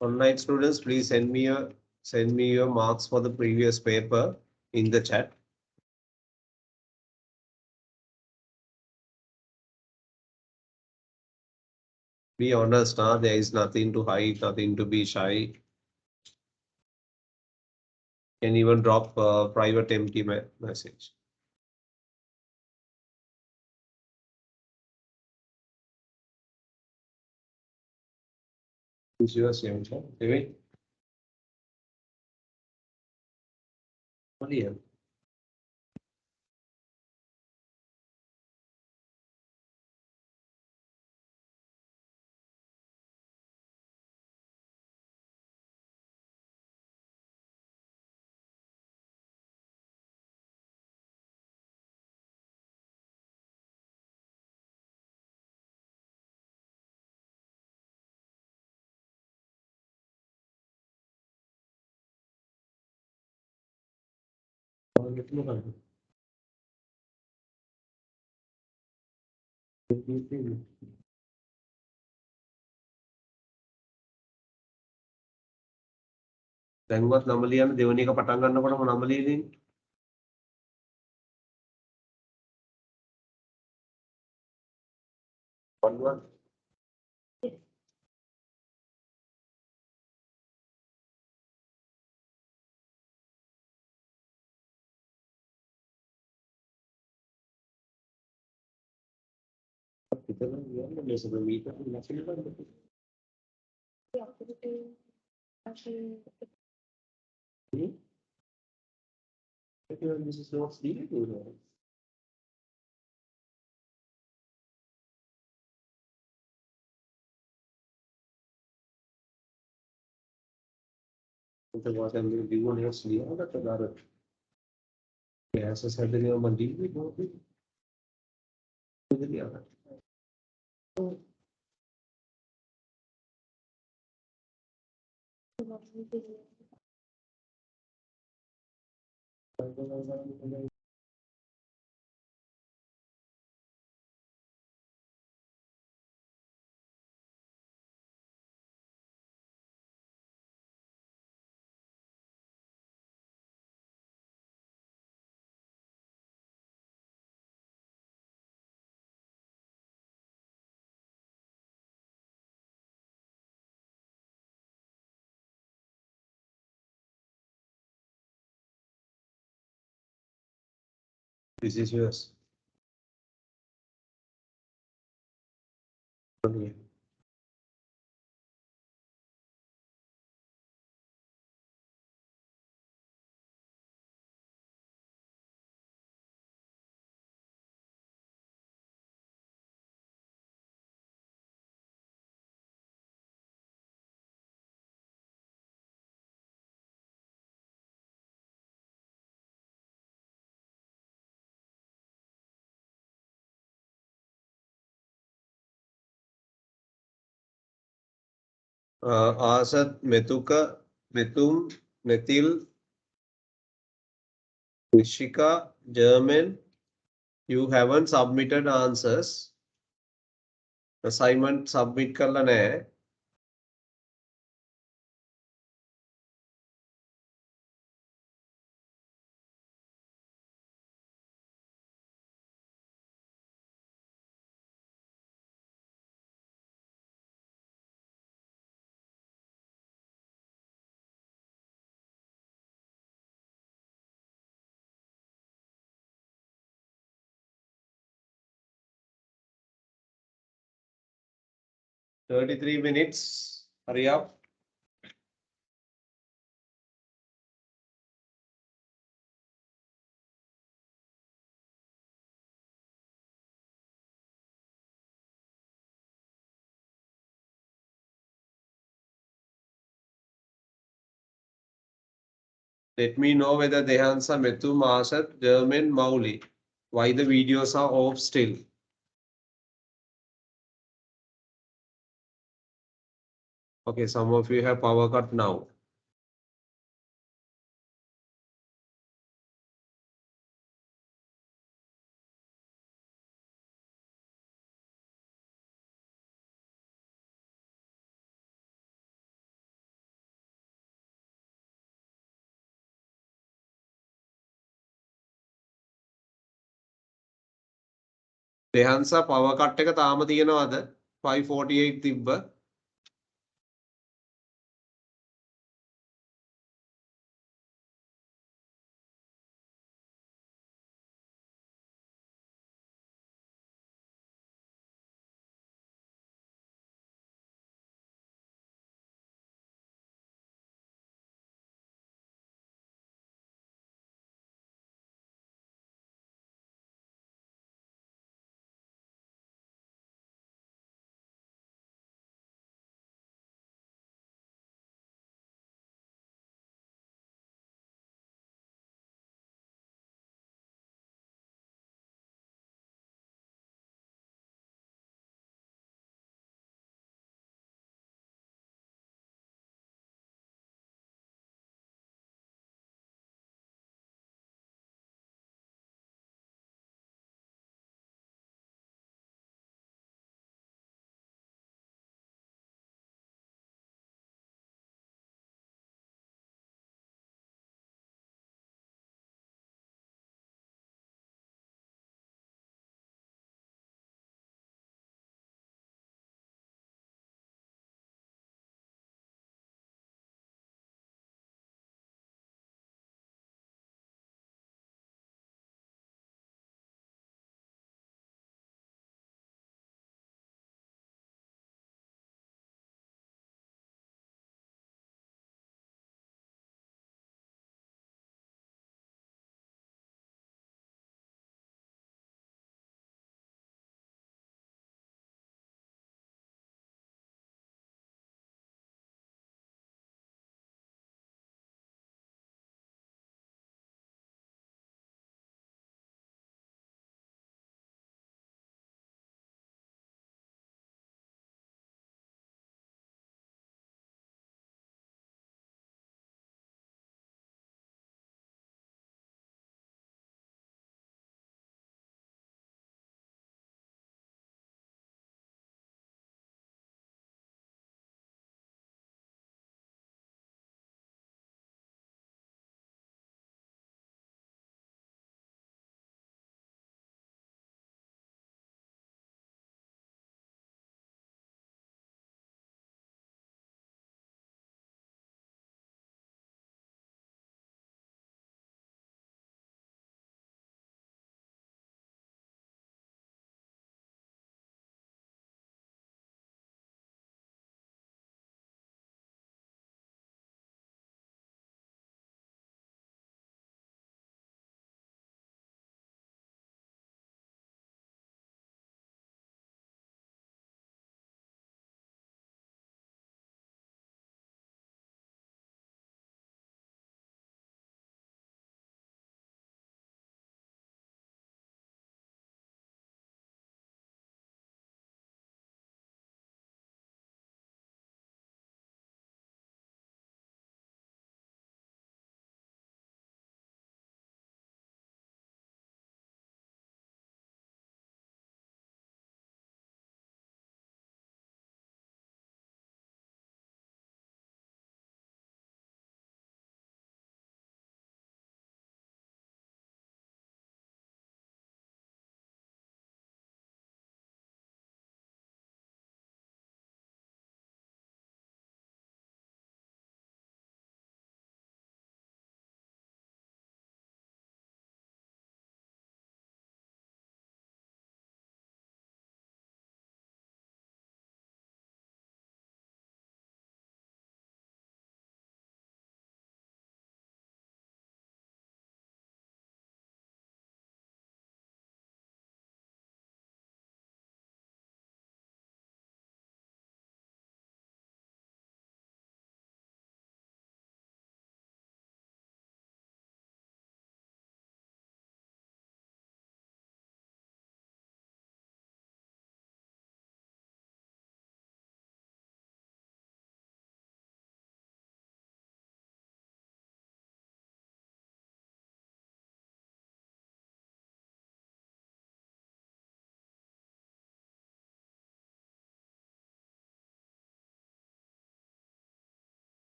Online students, please send me your marks for the previous paper in the chat. Be honest, there is nothing to hide, nothing to be shy. Can even drop a private empty message. Is yours, David? Only here. දැන්වත් නම ලියන්න දෙවෙනි එක පටන් ගන්නකොටම නම ලියන්නේ. One. Kita kan dia sebelum itu masih kan. The activity actually This is not sleeping. Untuk buatan di mana sih ada terdarat. Biasa saya dengan mandiri boleh. Jadi apa? This is yours. Okay. Asad, Metuka, Metum, Metil, Nishika, German. You haven't submitted answers. Assignment submit करला है. $33 minutes. Hurry up. Let me know whether Dehansa, Metum, Asad, German, Mauli. Why the videos are off still? Okay, some of you have power cut now. දෙහන්සා power cut එක තාම තියෙනවද? 548 තිබ්බ.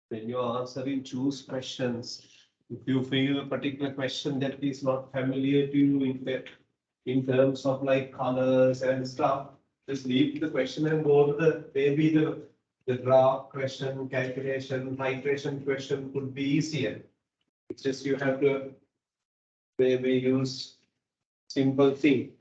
when you are answering choose questions, if you feel a particular question that is not familiar to you in terms of like colors and stuff, just leave the question and go to the, maybe the graph question, calculation, iteration question could be easier. It's just you have to maybe use simple thing.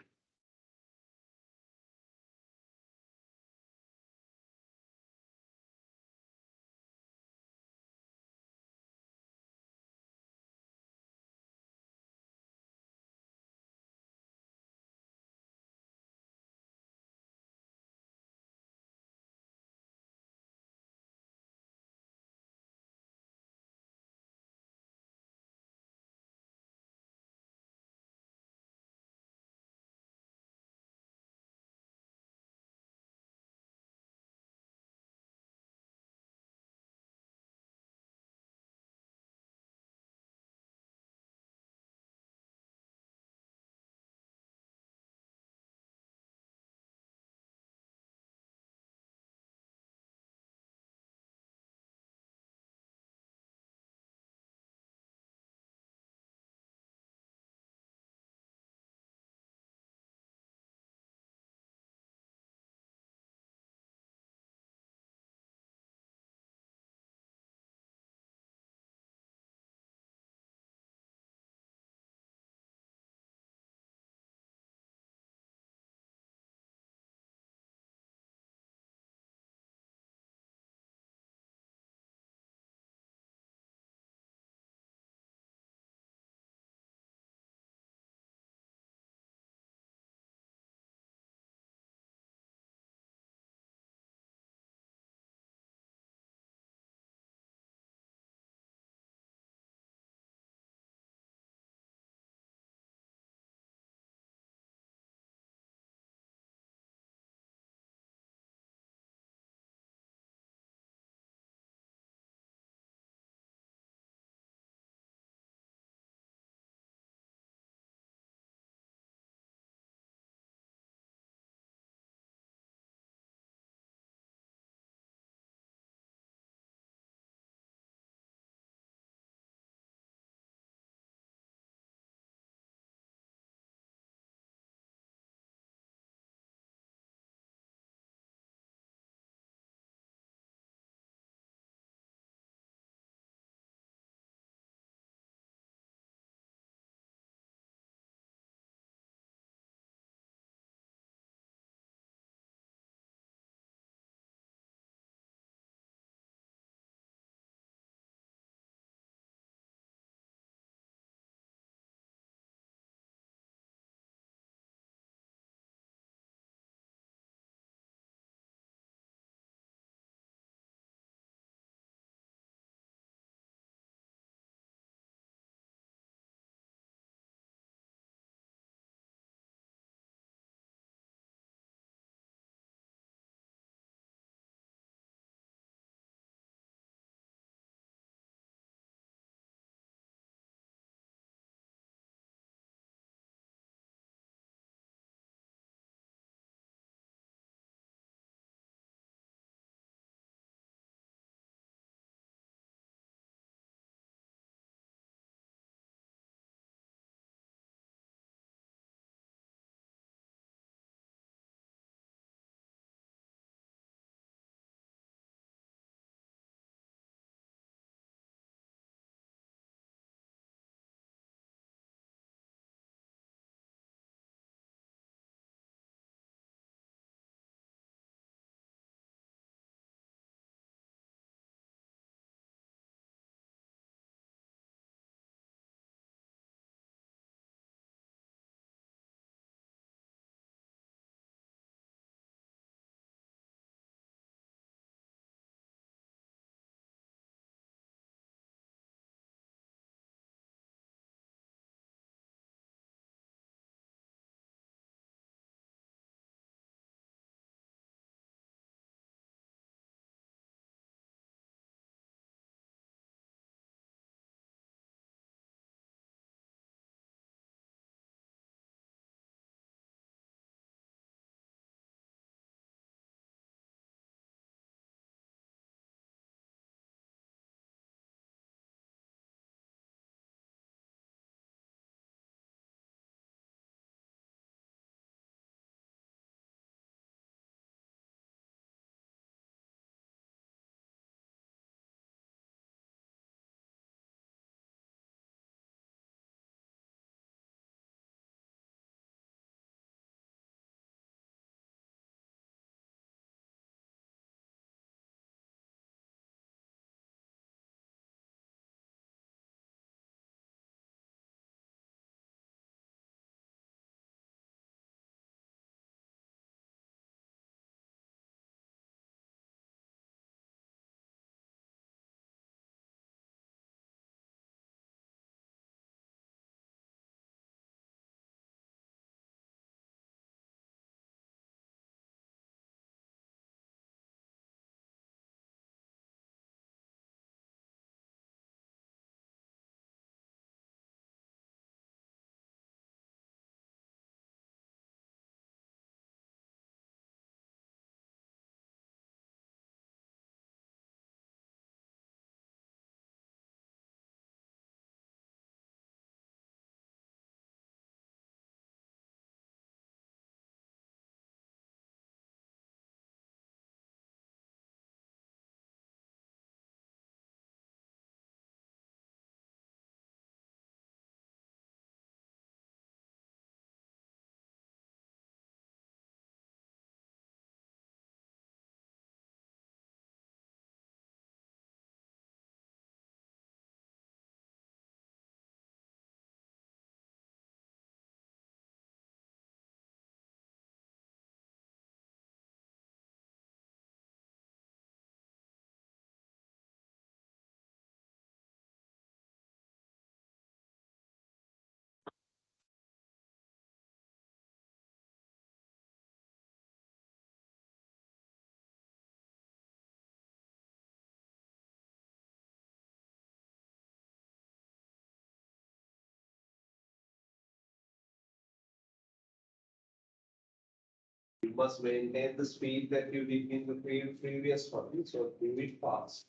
you must maintain the speed that you did in the previous one, so do it fast.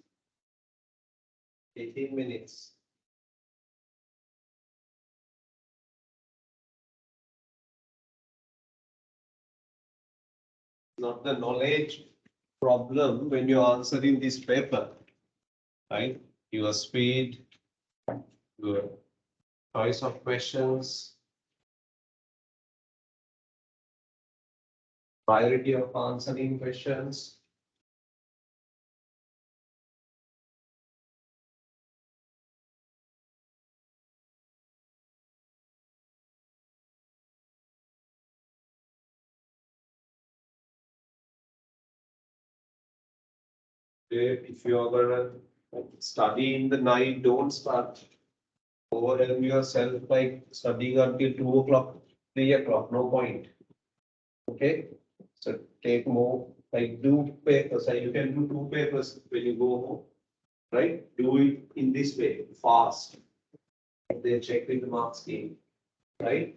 18 minutes. Not the knowledge problem when you're answering this paper, right? Your speed, your choice of questions, priority of answering questions. If you are gonna study in the night, don't start overwhelm yourself by studying until 2 o'clock, 3 o'clock, no point. Okay, so take more, like do papers, like you can do 2 papers when you go home, right? Do it in this way, fast. They check with the mark scheme, right?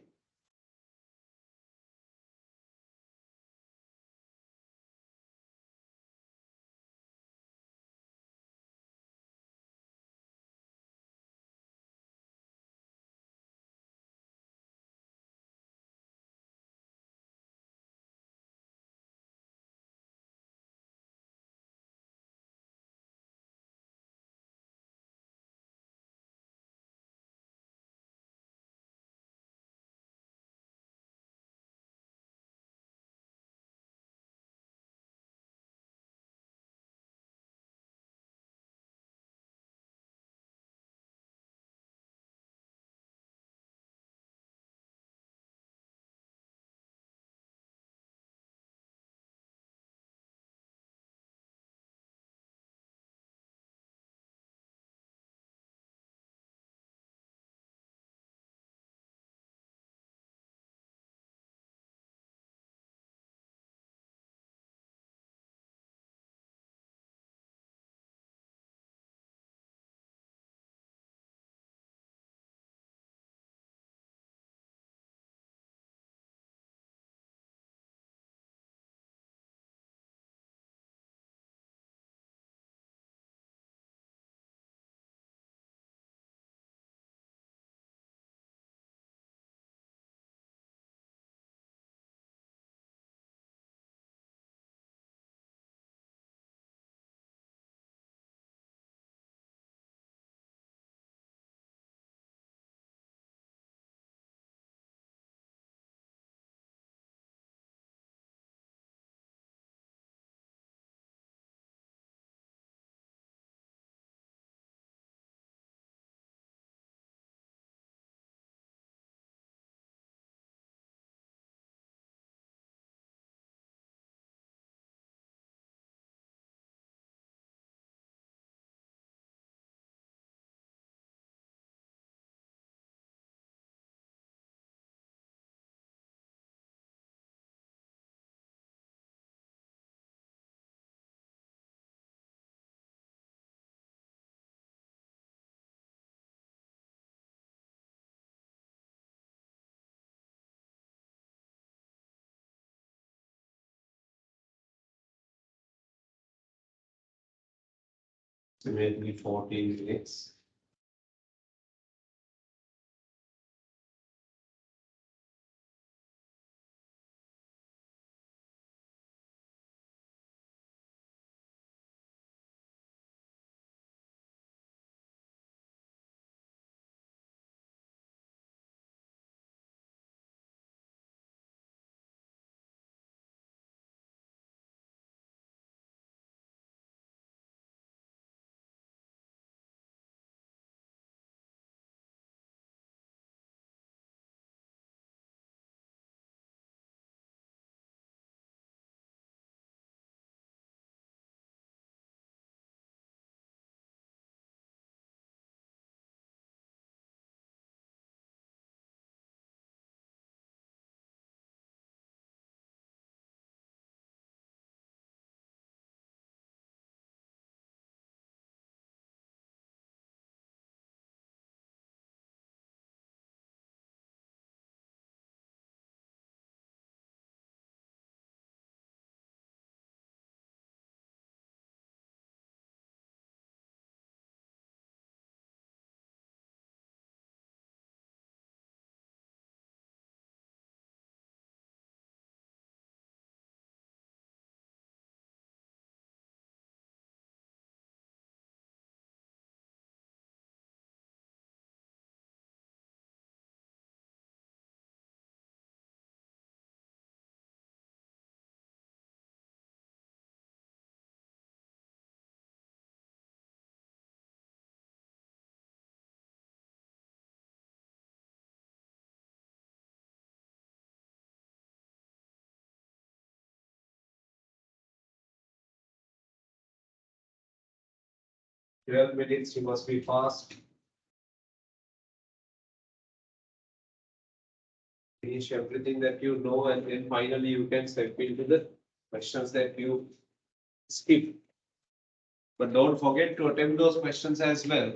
So maybe 14 minutes. 12 minutes, you must be fast. Finish everything that you know, and then finally you can step into the questions that you skip. But don't forget to attempt those questions as well.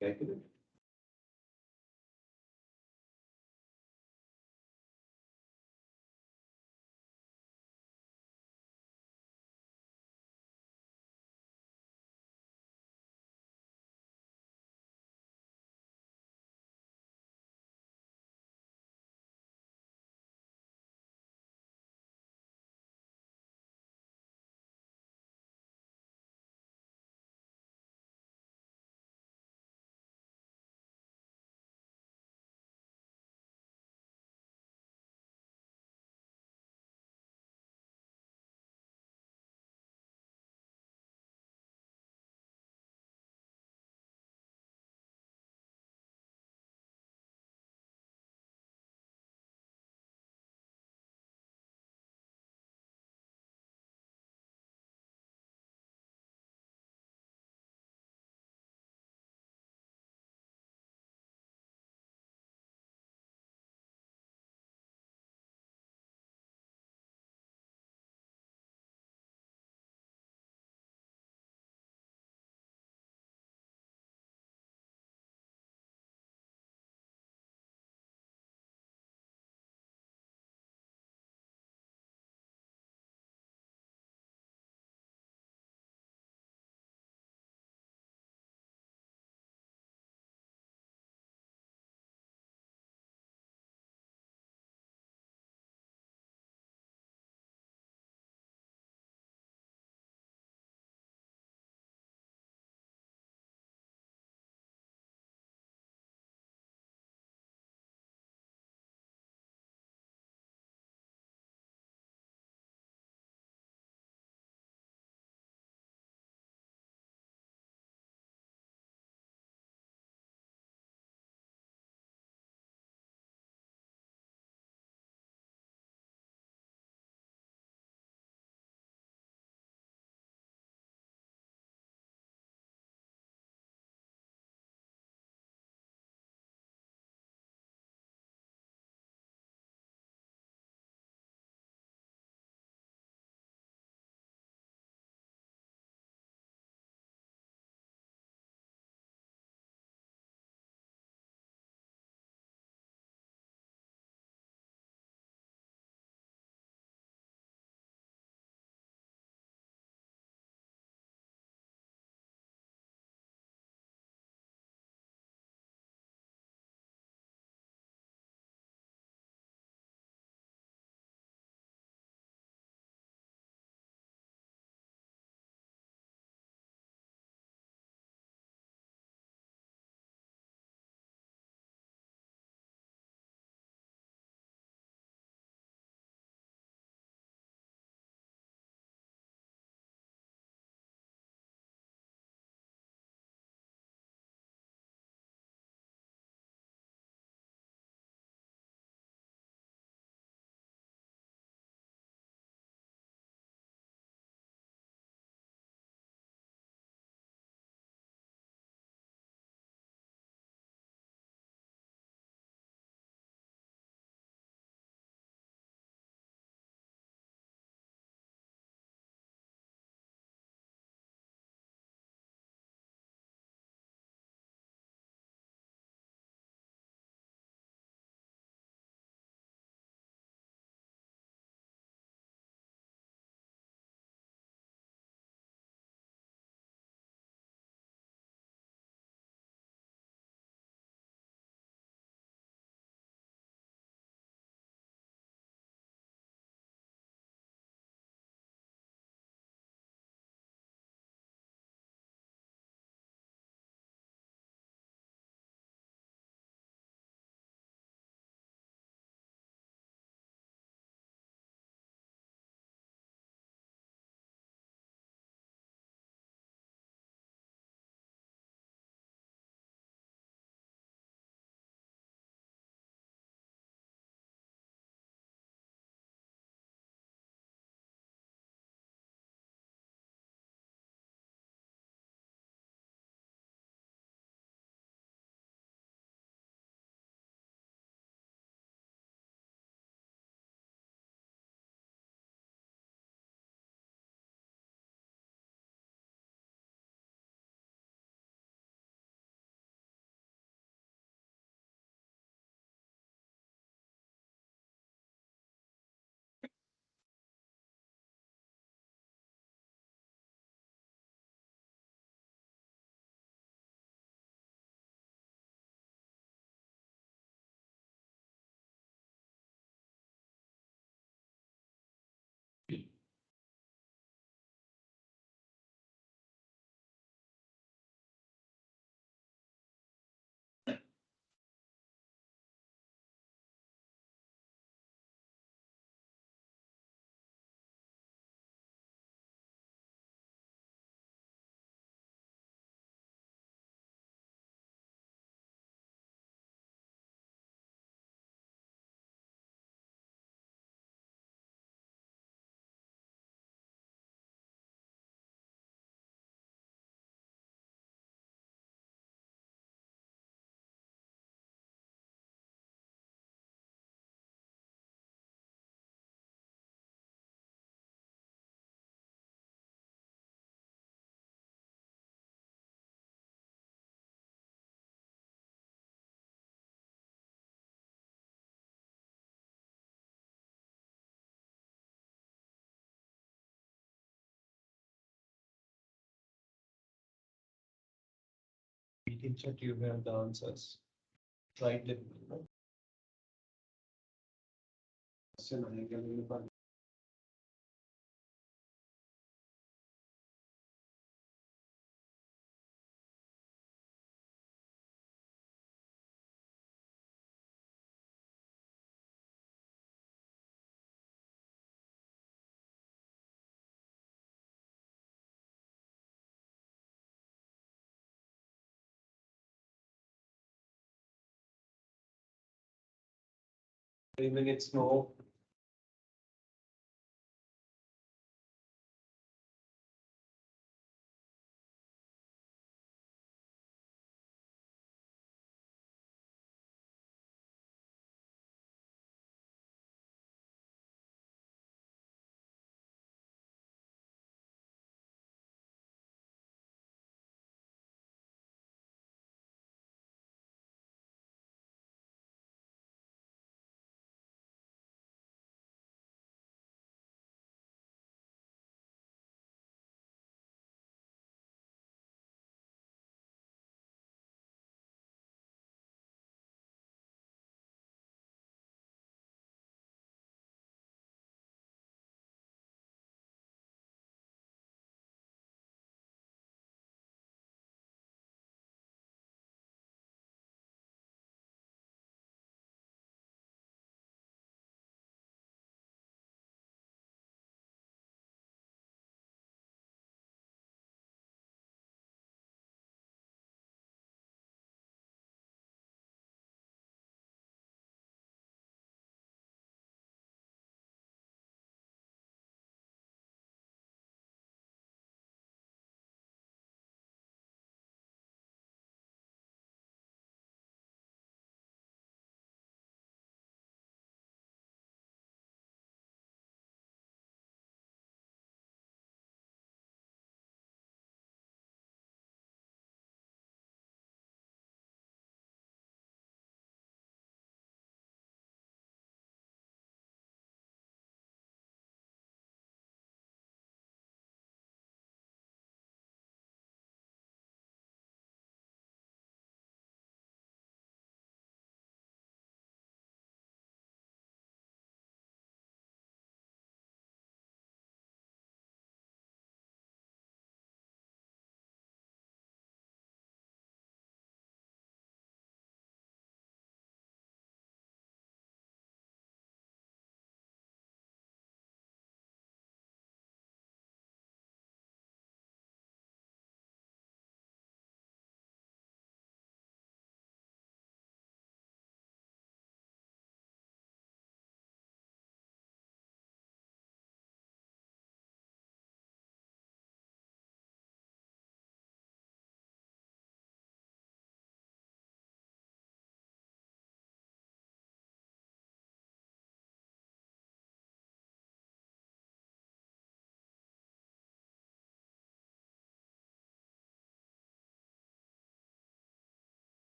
Calculate. picture tube have the answers. Write it. Question I can find. Three minutes more.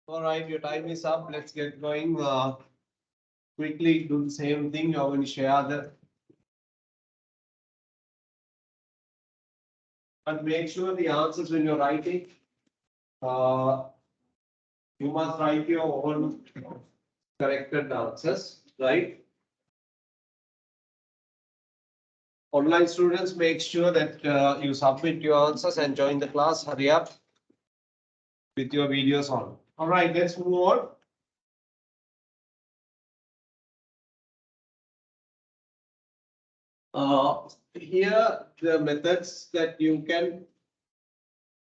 All right, your time is up. Let's get going. Quickly do the same thing. You're going to share the. But make sure the answers when you're writing. You must write your own corrected answers, right? Online students, make sure that you submit your answers and join the class. Hurry up with your videos on. All right, let's move on. Here the methods that you can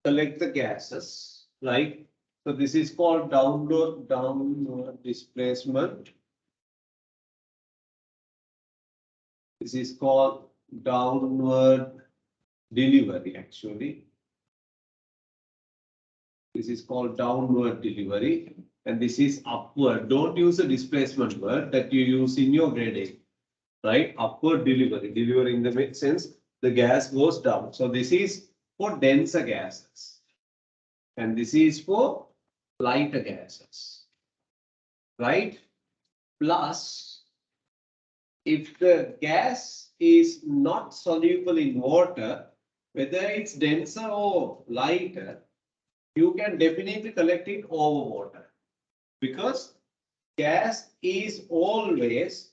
collect the gases, right? So this is called downward displacement. This is called downward delivery actually. This is called downward delivery and this is upward. Don't use the displacement word that you use in your grading, right? Upward delivery, delivery in the sense the gas goes down. So this is for denser gases and this is for lighter gases. right? Plus, if the gas is not soluble in water, whether it's denser or lighter, you can definitely collect it over water. Because gas is always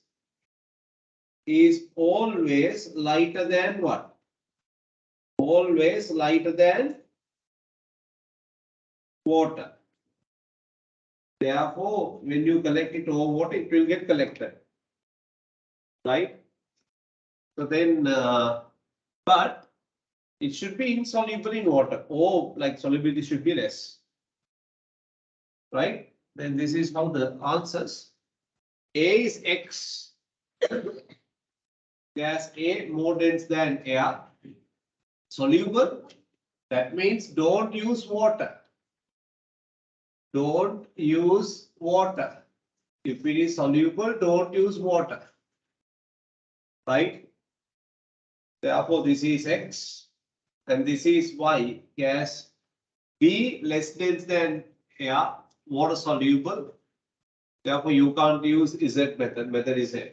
lighter than what? Always lighter than water. Therefore, when you collect it over water, it will get collected. Right? So then, but it should be insoluble in water, or like solubility should be less. Right? Then this is how the answers. A is X. Gas A more dense than air. Soluble. That means don't use water. Don't use water. If it is soluble, don't use water. Right? Therefore, this is X and this is Y. Gas B less dense than air, water soluble. Therefore, you can't use Z method. Method is Z.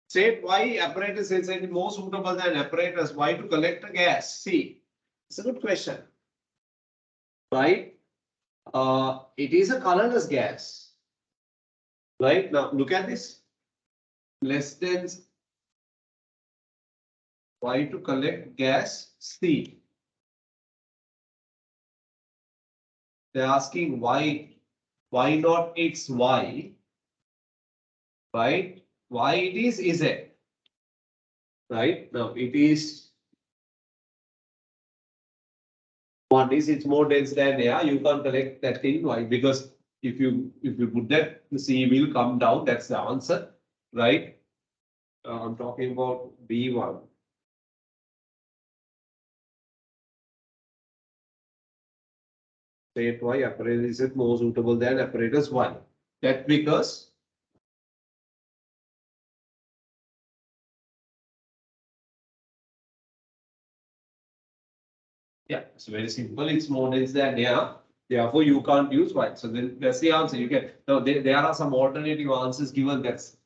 State why apparatus is more suitable than apparatus. Why to collect a gas? See, it's a good question. Right? It is a colorless gas. Right? Now, look at this. Less dense. Why to collect gas? C. They're asking why not it's Y, right? Why it is Z, right? Now it is, what is it's more dense than air, you can't collect that thing. Why? Because if you put that, the C will come down, that's the answer, right? I'm talking about B1. State why apparatus is more suitable than apparatus 1. That because yeah, it's very simple. It's more dense than air. Therefore, you can't use Y. So then that's the answer. You can now there are some alternative answers given. That's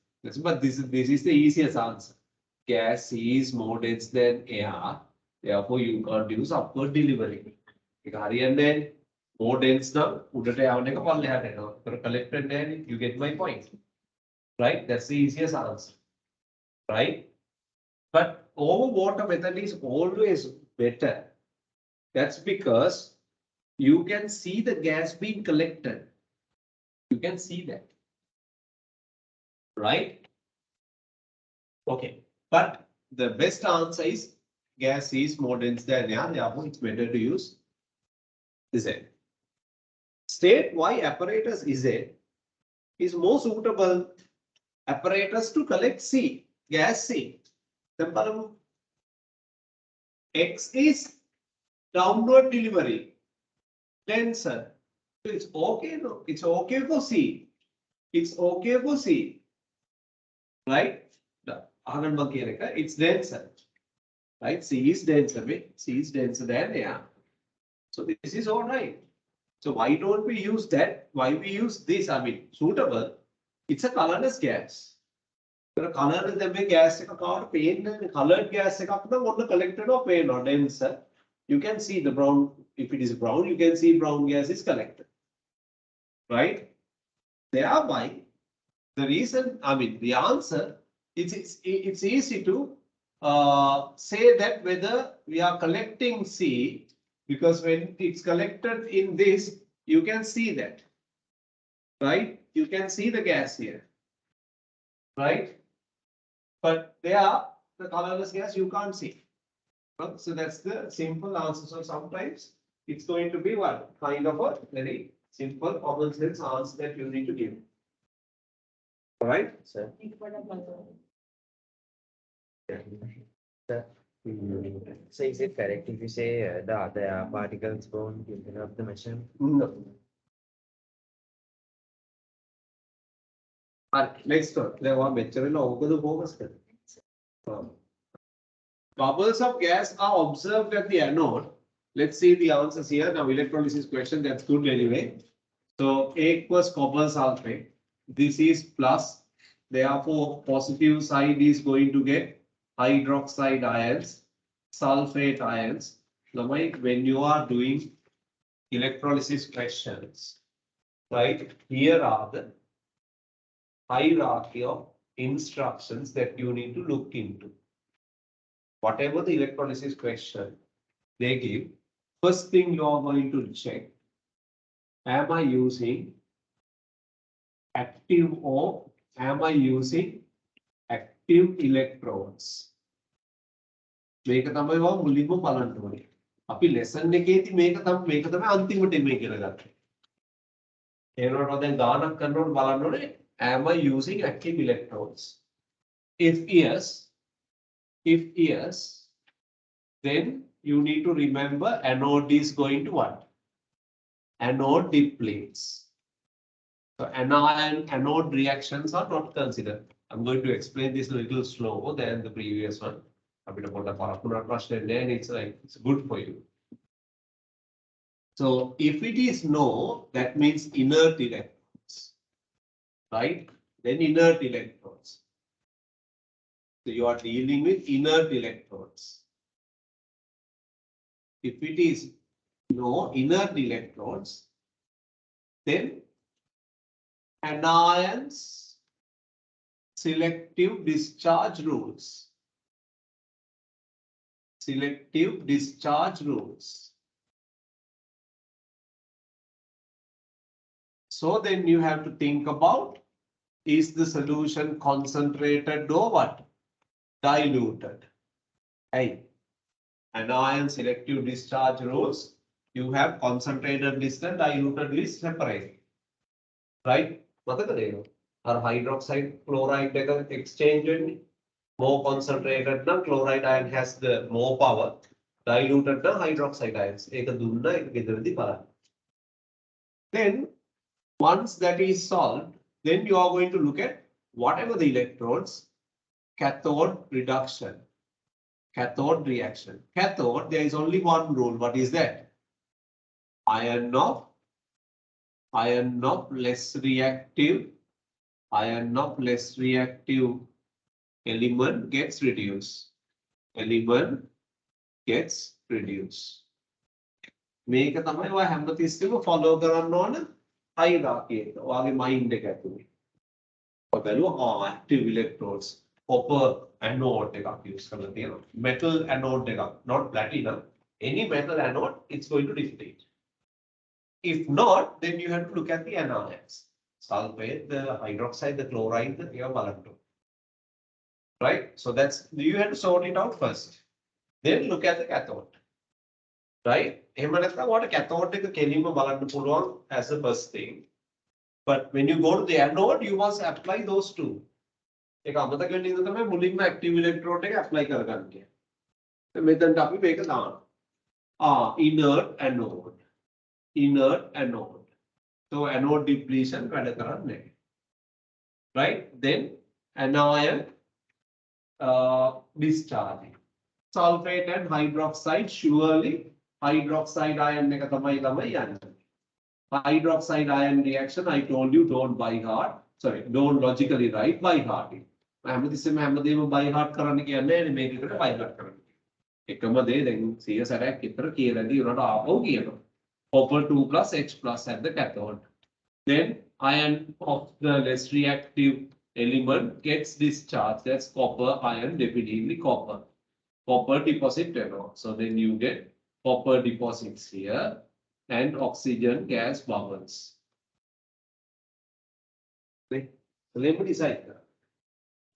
but this is the easiest answer. Gas is more dense than air. Therefore, you can't use upward delivery. Then more dense now. Collected then you get my point. Right? That's the easiest answer. Right? But over water method is always better. That's because you can see the gas being collected. You can see that. Right? Okay. But the best answer is gas is more dense than air. Therefore, it's better to use Z. State why apparatus is more suitable apparatus to collect C, gas C. Then X is downward delivery, denser. So it's okay, no? It's okay for C. It's okay for C. Right? It's denser. Right? C is denser. C is denser than air. So this is all right. So why don't we use that? Why we use this? I mean, suitable. It's a colorless gas. Colorless gas colored gas collected or pain or denser. You can see the brown. If it is brown, you can see brown gas is collected. Right? Thereby, the reason, I mean, the answer, it's easy to say that whether we are collecting C, because when it's collected in this, you can see that, right? You can see the gas here, right? But there, the colorless gas you can't see. So that's the simple answer. So sometimes it's going to be what kind of a very simple common sense answer that you need to give. All right, sir. So is it correct if you say the other particles won't interrupt the mission? No. Next one. There are material focus. Bubbles of gas are observed at the anode. Let's see the answers here. Now, electrolysis question, that's good anyway. So aqueous copper sulfate, this is plus, therefore positive side is going to get hydroxide ions, sulfate ions. Like when you are doing electrolysis questions, right? Here are the hierarchy of instructions that you need to look into. Whatever the electrolysis question they give, first thing you are going to check, am I using active or am I using active electrodes? මේක තමයි මම මුලින්ම බලන්න ඕනේ. අපි lesson එකේදී මේක තමයි අන්තිමට මේ ඉගෙන ගත්තේ. ඒනකොට දැන් ගානක් කරනකොට බලන්න ඕනේ, am I using active electrodes? If yes, then you need to remember anode is going to what? Anode depletes. So anion anode reactions are not considered. I'm going to explain this a little slower than the previous one. And it's like it's good for you. So if it is no, that means inert electrons, right? Then inert electrons. So you are dealing with inert electrons. If it is no inert electrons, then anions, selective discharge rules. Selective discharge rules. So then you have to think about, is the solution concentrated or what? Diluted. Hey, anion selective discharge rules, you have concentrated list and diluted list separate. Right? Our hydroxide chloride exchange more concentrated now chloride ion has the more power, diluted now hydroxide ions. Then once that is solved, then you are going to look at whatever the electrodes, cathode reduction, cathode reaction. Cathode, there is only one rule. What is that? Ion of less reactive element gets reduced. Element gets reduced. මේක තමයි ඔය හැමතිස්සෙම follow කරන්න ඕන hierarchy එක. ඔයාගේ mind එක ඇතුලේ. ඔය බැලුවා active electrodes, copper anode එකක් use කරලා තියෙනවා. Metal anode එකක්, not platinum. Any metal anode, it's going to deplete. If not, then you have to look at the anions. Sulfate, the hydroxide, the chloride, the balance. Right? So that's, you have to sort it out first. Then look at the cathode. Right? What a cathode as the first thing. But when you go to the anode, you must apply those two. active electrode apply inert anode. Inert anode. So anode depletion, right? Then anion discharging. Sulfate and hydroxide, surely hydroxide ion hydroxide ion reaction, I told you don't by heart. Sorry, don't logically write by heart. by heart කරන්න කියන්නේ මේකට by heart කරන්න. එකම දේ දැන් 100 සැරයක් විතර කියලාදී උනට ආපහු කියනවා. Copper 2 plus H plus at the cathode. Then ion of the less reactive element gets discharged. That's copper ion, definitely copper. Copper deposit anode. So then you get copper deposits here and oxygen gas bubbles. Let me decide.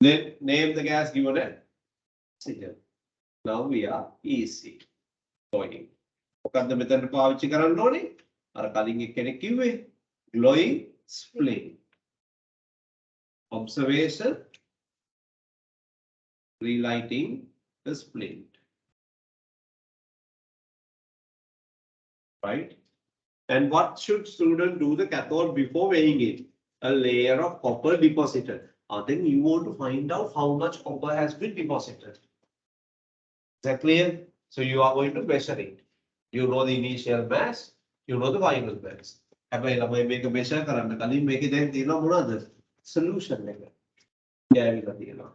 Then name the gas given at oxygen. Now we are easy going. මොකද්ද මෙතන පාවිච්චි කරන්න ඕනේ? අර කලින් එක්කෙනෙක් කිව්වේ glowing splint. Observation, relighting the splint. Right? And what should student do the cathode before weighing it? A layer of copper deposited. Then you want to find out how much copper has been deposited. Is that clear? So you are going to measure it. You know the initial mass, you know the final mass. හැබැයි ළමයි මේක measure කරන්න කලින් මේකේ දැන් තියෙනවා මොනවද? solution එක. ගෑවිලා තියෙනවා.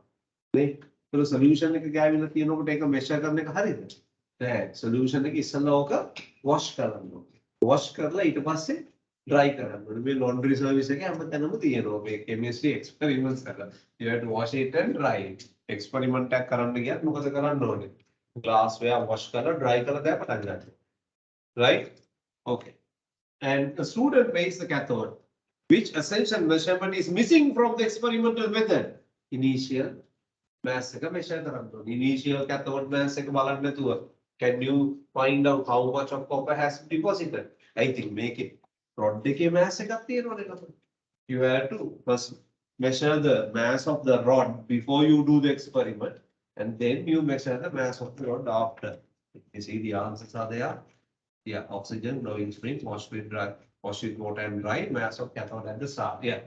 නේ? ඒක solution එක ගෑවිලා තියෙනකොට ඒක measure කරන එක හරියද? නෑ. solution එක ඉස්සෙල්ලා ඕක wash කරන්න ඕනේ. wash කරලා ඊට පස්සේ dry කරන්න ඕනේ. මේ laundry service එකේ හැමතැනම තියෙනවා මේ chemistry experiments කරලා. You have to wash it and dry it. experiment එකක් කරන්න ගියත් මොකද කරන්න ඕනේ? glassware wash කරලා dry කරලා දැන් පටන් ගන්න. Right? Okay. And the student weighs the cathode. Which essential measurement is missing from the experimental method? Initial mass එක measure කරන්න ඕනේ. Initial cathode mass එක බලන්න නැතුව can you find out how much of copper has been deposited? I think make it rod එකේ mass එකක් තියෙනවනේ නේද? You have to first measure the mass of the rod before you do the experiment, and then you measure the mass of the rod after. You see the answers are there. Yeah, oxygen, glowing spring, wash with dry, wash with water and dry, mass of cathode at the start. Yeah.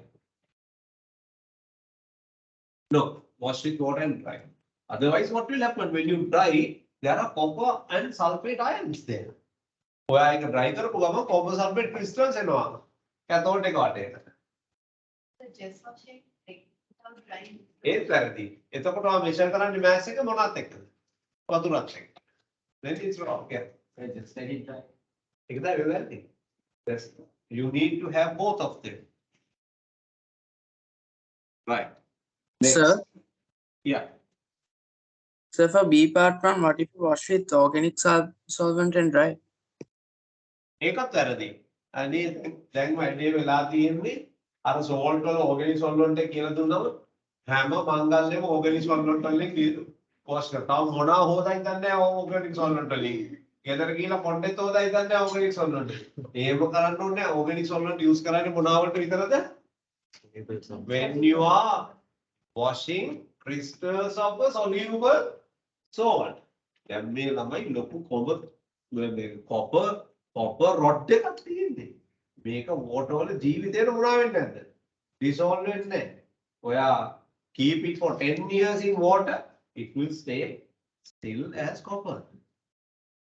No, wash with water and dry. Otherwise, what will happen when you dry? There are copper and sulfate ions there. ඔයා එක dry කරපු ගමන් copper sulfate crystals එනවා. cathode එක වටේට. ඒත් වැරදි. එතකොට ඔයා measure කරන්නේ mass එක මොනවත් එක්කද? වතුරත් එක්ක. Then it's wrong. Yeah. just let it dry. ඒක තමයි වැරදි. That's you need to have both of them. Right. Next. Sir, Yeah. sir, for B part 1, what if you wash with organic solvent and dry? ඒකත් වැරදි. අනේ දැන් වැඩේ වෙලා තියෙන්නේ අර salt වල organic solvent එක කියලා දුන්නම හැම මංගල්‍යම organic solvent වලින් wash කරනවා. තව මොනවා හොදයි දන්නේ නැහැ organic solvent වලින්. ගෙදර ගිහලා පොඩ්ඩෙත් හොදයි දන්නේ නැහැ organic solvent. එහෙම කරන්න ඕනේ නැහැ. organic solvent use කරන්නේ මොනවට විතරද? When you are washing crystals of a soluble salt. දැන් මේ ළමයි ලොකු copper rod එකක් තියෙන්නේ. මේක water වල ජීවිතේට මොනවා වෙන්නේ නැද්ද? dissolve වෙන්නේ නැහැ. ඔයා keep it for 10 years in water, it will stay still as copper.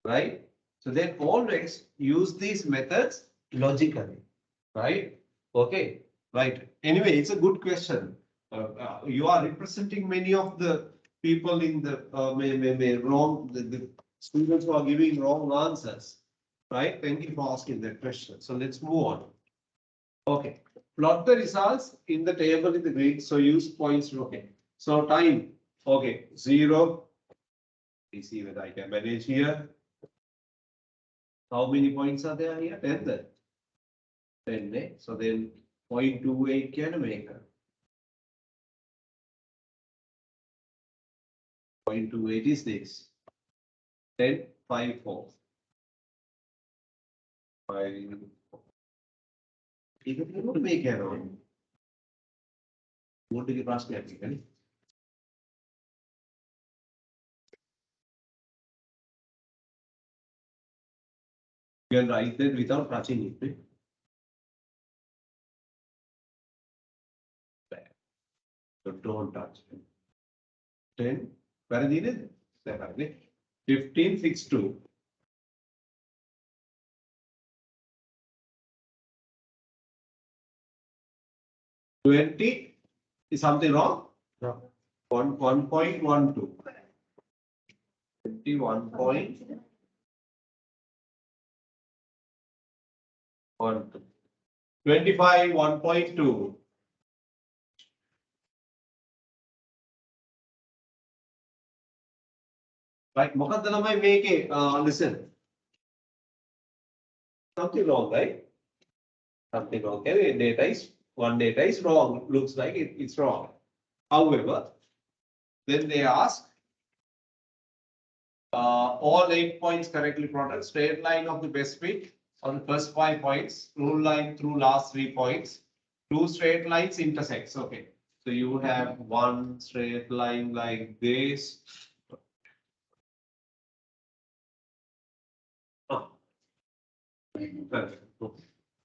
Right? So then always use these methods logically. Right? Okay. Right. Anyway, it's a good question. You are representing many of the people in the the students who are giving wrong answers. Right? Thank you for asking that question. So let's move on. Okay. Plot the results in the table in the grid. So use points. Okay. So time. Okay. 0. Let's see whether I can manage here. How many points are there here? 10. 10. Eh? So then 0.28 can make it. 0.28 is this. Then 5, 4. 5. You can make it on. What did you ask me? You can write that without touching it. So don't touch it. 10. Where is it? 15, 6, 2. 20. Is something wrong? No. 1.12. 21.12. 25, 1.2. Right, මොකක්ද ළමයි මේකේ listen. Something wrong, right? Something wrong. Okay, one data is wrong. Looks like it's wrong. However, then they ask all 8 points correctly plotted, straight line of the best fit on the first 5 points, rule line through last 3 points, 2 straight lines intersects. Okay, so you have one straight line like this.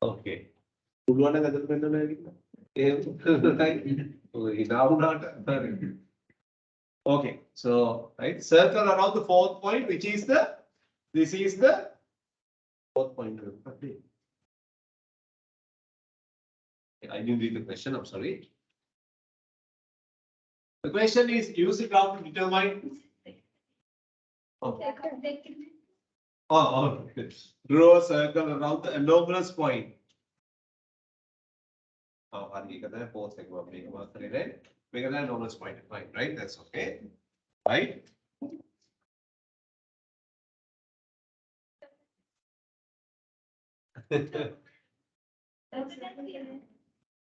Okay. Okay, so right, circle around the 4th point, which is this is the 4th point. I didn't read the question, I'm sorry. The question is, use the graph to determine. Okay. Draw a circle around the anomalous point. Oh, we can make an anomalous point, fine, right? That's okay, right?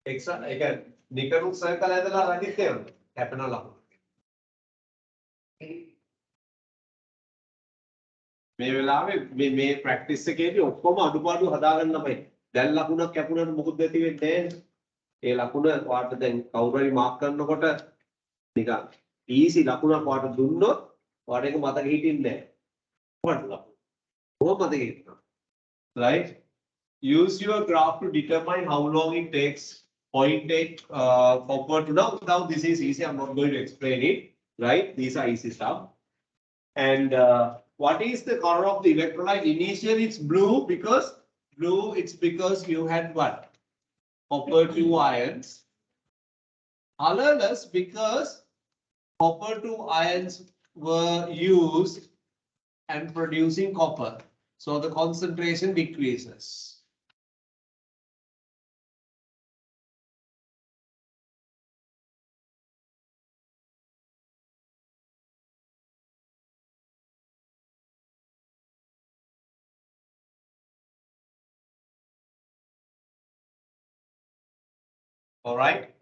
Extra, again, නිකරුත් circle ඇදලා අනිත් ඒවා හැපෙන ලකුණු. මේ වෙලාවේ මේ practice එකේදී ඔක්කොම අඩුපාඩු හදාගන්න තමයි. දැන් ලකුණක් කැපුණාට මොකද ඇති වෙන්නේ? ඒ ලකුණ වාට දැන් කවුරු හරි මාක් කරනකොට නිකන් ඊසි ලකුණක් වාට දුන්නොත් වාට එක මතක හිටින්නේ නැහැ. වාට ලකුණ. කොහොමද මතක හිටිනවා? Right? Use your graph to determine how long it takes point copper to now this is easy. I'm not going to explain it. Right? These are easy stuff. And what is the color of the electrolyte? Initially it's blue because you had what? Copper 2 ions. Colorless because copper 2 ions were used and producing copper. So the concentration decreases. All right.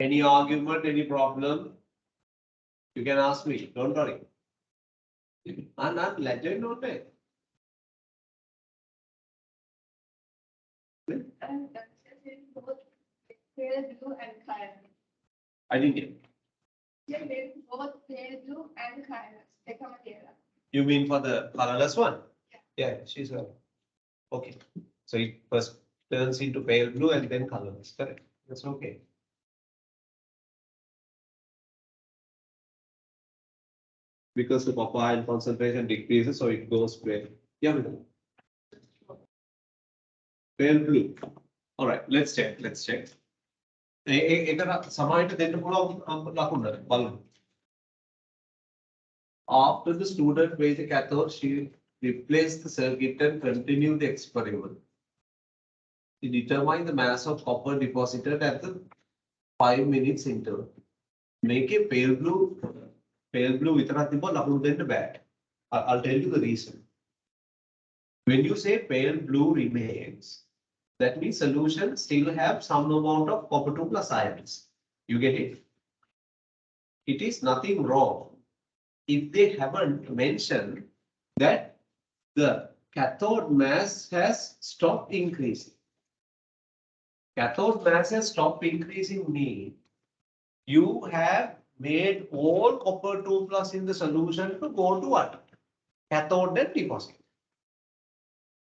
Any argument, any problem? You can ask me, don't worry. I'm not legend, don't I? Both pale blue and clear. I didn't get it. Both pale blue and clear. එකම කියලා. You mean for the colorless one? Yeah, she's right. Okay. So it first turns into pale blue and then colorless, correct? That's okay. Because the copper ion concentration decreases, so it goes pale. Yeah, pale blue. All right, let's check. ඒකට සමානට දෙන්න පුළුවන් ලකුණ බලමු. After the student weighs the cathode, she replaced the circuit and continued the experiment. She determined the mass of copper deposited at the 5 minutes interval. Make a pale blue විතරක් තිබ්බ ලකුණු දෙන්න බෑ. I'll tell you the reason. When you say pale blue remains, that means solution still have some amount of copper 2 plus ions. You get it? It is nothing wrong if they haven't mentioned that the cathode mass has stopped increasing. Cathode mass has stopped increasing means you have made all copper 2 plus in the solution to go to what? Cathode and deposit.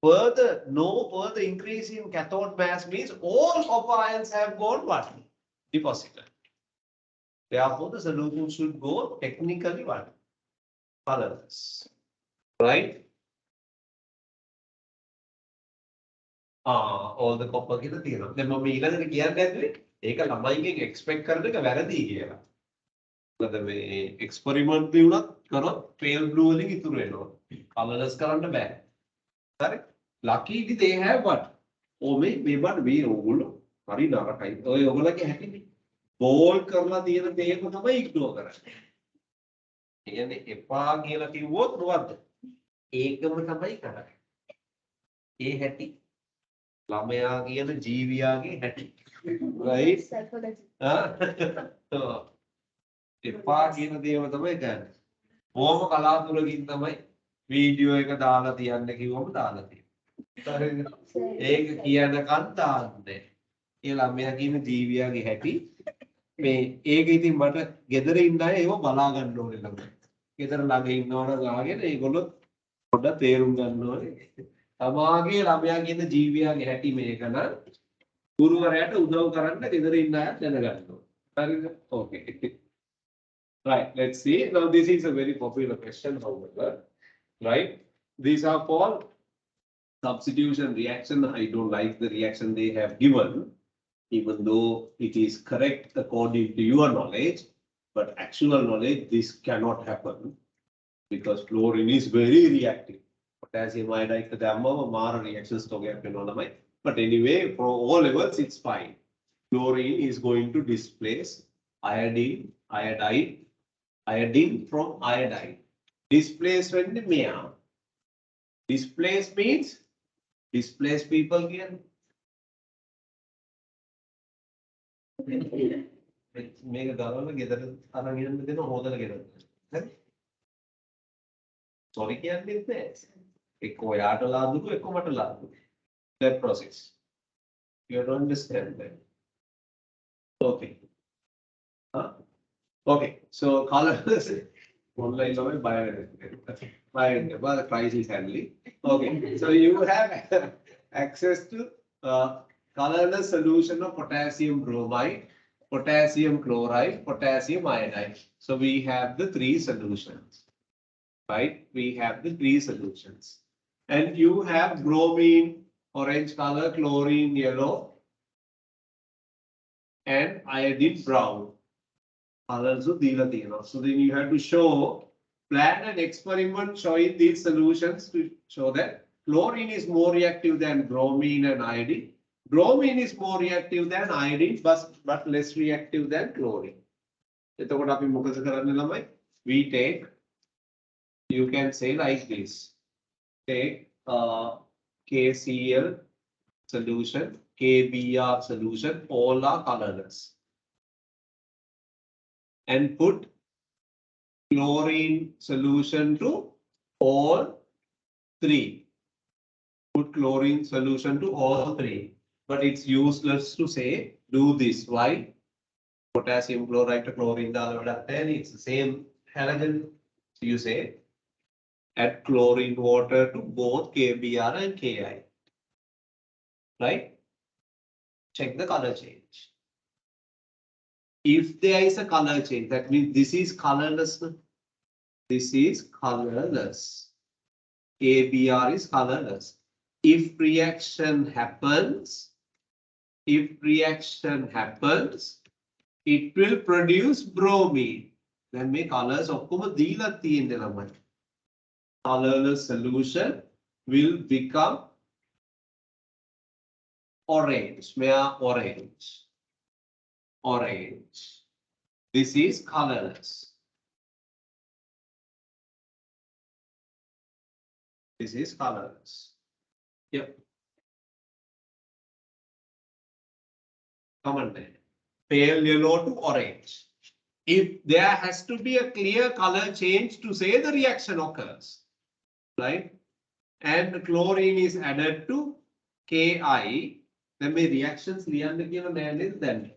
No further increase in cathode mass means all copper ions have gone what? Deposited. Therefore, the solution should go technically what? Colorless. Right? All the copper කියලා තියෙනවා. දැන් මම ඊළඟට කියන්නේ නැද්ද? ඒක ළමයිගෙන් expect කරන එක වැරදි කියලා. මොකද මේ experiment දී උනත් කරොත් pale blue වලින් ඉතුරු වෙනවා. Colorless කරන්න බෑ. හරි? Luckily they have what? මේ බඩ මේ ඕගොල්ලෝ හරි නරකයි. ඔය ඔයගොල්ලෝගේ හැටිනේ. බෝල් කරලා තියෙන දේම තමයි ඉග්නෝර් කරන්නේ. කියන්නේ එපා කියලා කිව්වොත් මොකද්ද? ඒකම තමයි කරන්නේ. ඒ හැටි ළමයා කියන ජීවියාගේ හැටි. Right? Psychology. එපා කියන දේම තමයි කරන්නේ. ඕම කලාතුරකින් තමයි වීඩියෝ එක දාලා තියන්න කිව්වම දාලා තියෙනවා. හරිද? ඒක කියනකන් දාන්නේ. ඒ ළමයා කියන ජීවියාගේ හැටි මේ ඒක ඉතින් මට ගෙදර ඉන්න අය ඒව බලා ගන්න ඕනේ ළඟ. ගෙදර ළඟ ඉන්නවනම් ආගෙන ඒගොල්ලෝ පොඩ්ඩක් තේරුම් ගන්න ඕනේ. තමාගේ ළමයා කියන ජීවියාගේ හැටි මේක නම් ගුරුවරයාට උදව් කරන්න ගෙදර ඉන්න අය දැනගන්න ඕනේ. හරිද? Okay. Right, let's see. Now this is a very popular question, however. Right? these are for substitution reaction. I don't like the reaction they have given, even though it is correct according to your knowledge, but actual knowledge, this cannot happen because chlorine is very reactive. Potassium iodide the damma mara reactions to get. But anyway, for all levels, it's fine. Chlorine is going to displace iodine from iodide. Displacement means displace means displace people again. මේක ගලවලා ගෙදර අරන් යන්න දෙන හොදලා ගෙදර. හරි? Sorry කියන්නේත් නෑ. එක්ක ඔයාට ලාදුක එක්ක මට ලාදුක. That process. You have to understand that. Okay. Huh? Okay. So colors online love bio crisis handling. Okay. So you have access to colorless solution of potassium bromide, potassium chloride, potassium iodide. So we have the three solutions, right? We have the three solutions. And you have bromine, orange color, chlorine, yellow, and iodine brown. Colors of dila dina. So then you have to show, plan an experiment showing these solutions to show that chlorine is more reactive than bromine and iodine. Bromine is more reactive than iodine, but less reactive than chlorine. එතකොට අපි මොකද කරන්නේ ළමයි? We take, you can say like this. Take KCl solution, KBr solution, all are colorless. And put chlorine solution to all three. Put chlorine solution to all three. But it's useless to say do this. Why? Potassium chloride to chlorine, then it's the same halogen. So you say add chlorine water to both KBr and Ki. Right? Check the color change. If there is a color change, that means this is colorless. This is colorless. KBr is colorless. If reaction happens, it will produce bromine. Then make colors of colorless solution will become orange. Orange. This is colorless. This is colorless. Yep. Common there. Pale yellow to orange. If there has to be a clear color change to say the reaction occurs, right? And chlorine is added to Ki, then the reactions then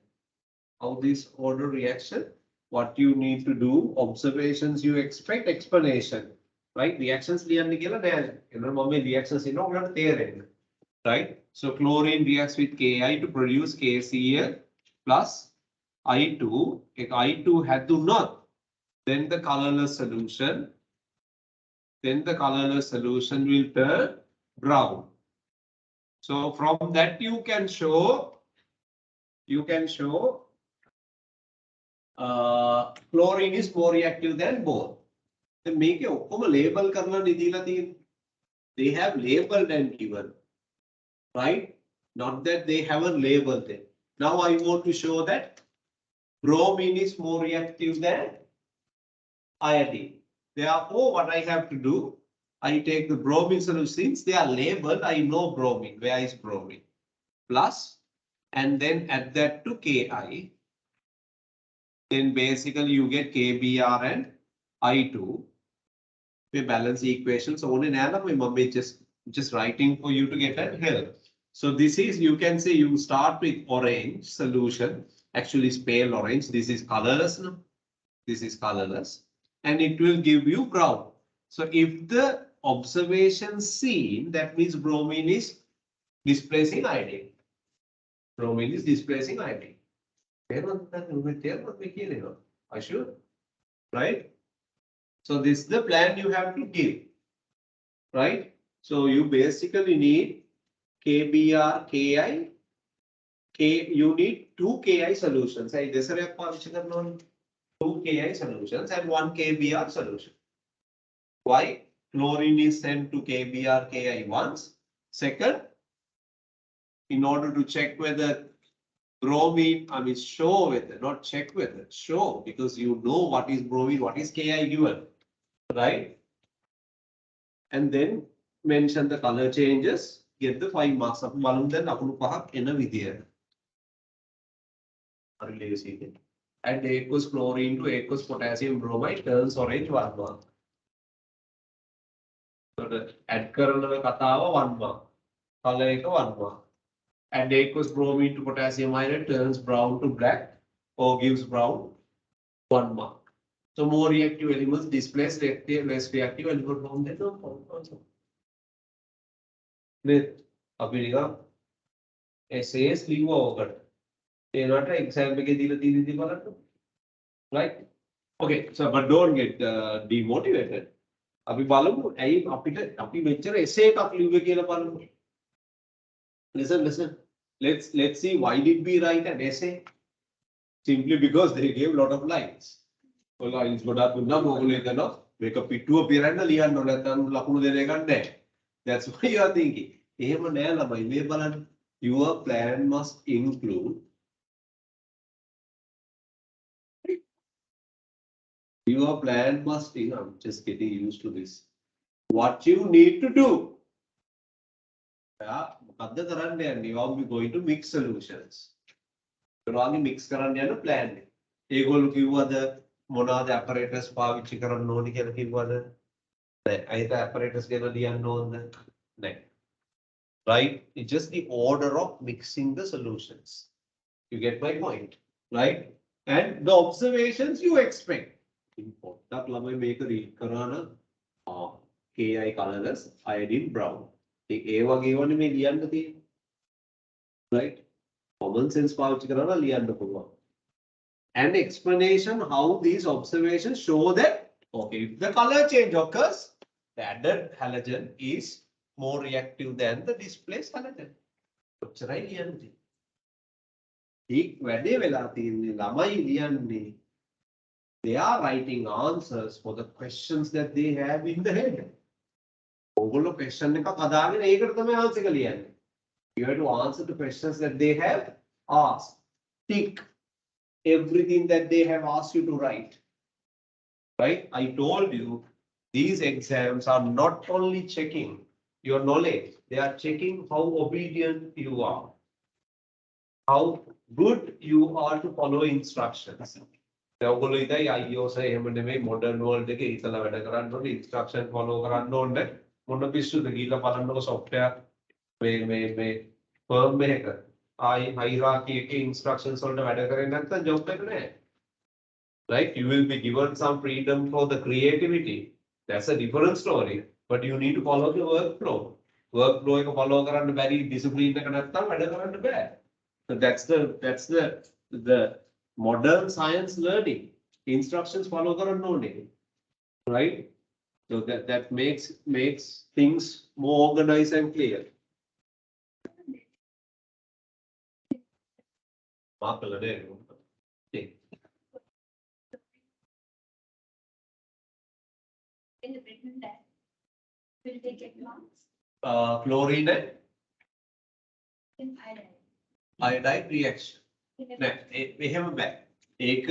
how this order reaction, what you need to do, observations you expect, explanation, right? Reactions reactions right? So chlorine reacts with Ki to produce KCl plus I2. If I2 had to not, then the colorless solution will turn brown. So from that you can show chlorine is more reactive than both. Then make a label karna nidila. They have labeled and given, right? Not that they haven't labeled it. Now I want to show that bromine is more reactive than iodine. Therefore, what I have to do, I take the bromine solution. Since they are labeled, I know bromine. Where is bromine? Plus, and then add that to Ki. Then basically you get KBr and I2. We balance the equations only now. We just writing for you to get that help. So this is, you can say you start with orange solution. Actually it's pale orange. This is colorless. No? This is colorless. And it will give you brown. So if the observation seen, that means bromine is displacing iodine. Bromine is displacing iodine. I should, right? So this is the plan you have to give, right? So you basically need KBr, KI, you need two KI solutions. I desire two KI solutions and one KBr solution. Why? Chlorine is sent to KBr, KI once. Second, in order to check whether bromine, show whether, not check whether, show, because you know what is bromine, what is KI given, right? And then mention the color changes, get the 5 marks of balloon, then apunu pahak in a vidya. And aqueous chlorine to aqueous potassium bromide turns orange 1 mark. So the add කරන කතාව 1 mark. Color එක 1 mark. And aqueous bromine to potassium iodide turns brown to black or gives brown 1 mark. So more reactive elements displace reactive, less reactive element from the also. With Abiriga essays leave over. Exam right? Okay, so but don't get demotivated. Abi බලමු ඇයි අපිට අපි මෙච්චර essay එකක් ලිව්වේ කියලා බලමු. Listen. Let's see why did we write an essay? Simply because they gave a lot of lines. So lines ගොඩක් දුන්නා මොකද හිතනවා මේක පිටුව පිරන්න ලියන්න ඕන නැත්නම් ලකුණු දෙන එකක් නැහැ. That's what you are thinking. එහෙම නෑ ළමයි මේ බලන්න. Your plan must include I'm just getting used to this. What you need to do. මොකද්ද කරන්න යන්නේ? You are going to mix solutions. ඒගොල්ලෝ mix කරන්න යන plan එක. ඒගොල්ලෝ කිව්වද මොනවාද apparatus පාවිච්චි කරන්න ඕනි කියලා කිව්වද? නැහැ. අයිත apparatus ගැන ලියන්න ඕනද? නැහැ. Right? It's just the order of mixing the solutions. You get my point, right? And the observations you expect. Important. ළමයි මේක read කරාන KI colorless, iodine brown. ඒ වගේ වනේ මේ ලියන්න තියෙන්නේ. Right? Common sense පාවිච්චි කරලා ලියන්න පුළුවන්. An explanation how these observations show that okay, if the color change occurs, the added halogen is more reactive than the displaced halogen. ඔච්චරයි ලියන්නේ. ඒ වැඩේ වෙලා තියෙන්නේ ළමයි ලියන්නේ. They are writing answers for the questions that they have in the head. ඕගොල්ලෝ question එකක් හදාගෙන ඒකට තමයි answer එක ලියන්නේ. You have to answer the questions that they have asked. Tick everything that they have asked you to write. Right? I told you these exams are not only checking your knowledge, they are checking how obedient you are, how good you are to follow instructions. ඔයගොල්ලෝ ඉතින් IOS එහෙම නෙමෙයි modern world එකේ ඉතලා වැඩ කරන්න ඕනේ instruction follow කරන්න ඕනේ මොන පිස්සුද කියලා බලන්නකො software මේ firm එකක hierarchy එකේ instructions වලට වැඩ කරේ නැත්නම් job එක නෑ. Right? You will be given some freedom for the creativity. That's a different story. But you need to follow the workflow. Workflow එක follow කරන්න බැරි discipline එක නැත්නම් වැඩ කරන්න බෑ. So that's the modern science learning. Instructions follow කරන්න ඕනේ. Right? So that makes things more organized and clear. In the written test, will they get marks? Chlorine and In iodine. iodide reaction. In a- නෑ එහෙම බෑ. ඒක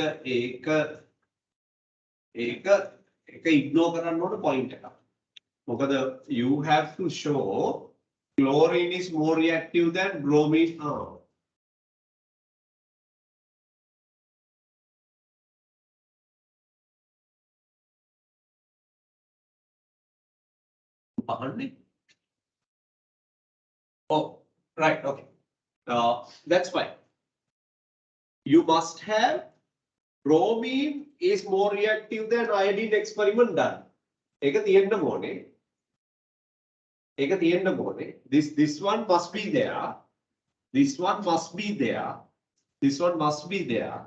ignore කරන්න ඕන point එකක්. මොකද you have to show chlorine is more reactive than bromine. Oh, right, okay. That's fine. You must have bromine is more reactive than iodine experiment done. ඒක තියෙන්න ඕනේ. ඒක තියෙන්න ඕනේ. This one must be there. This one must be there. This one must be there.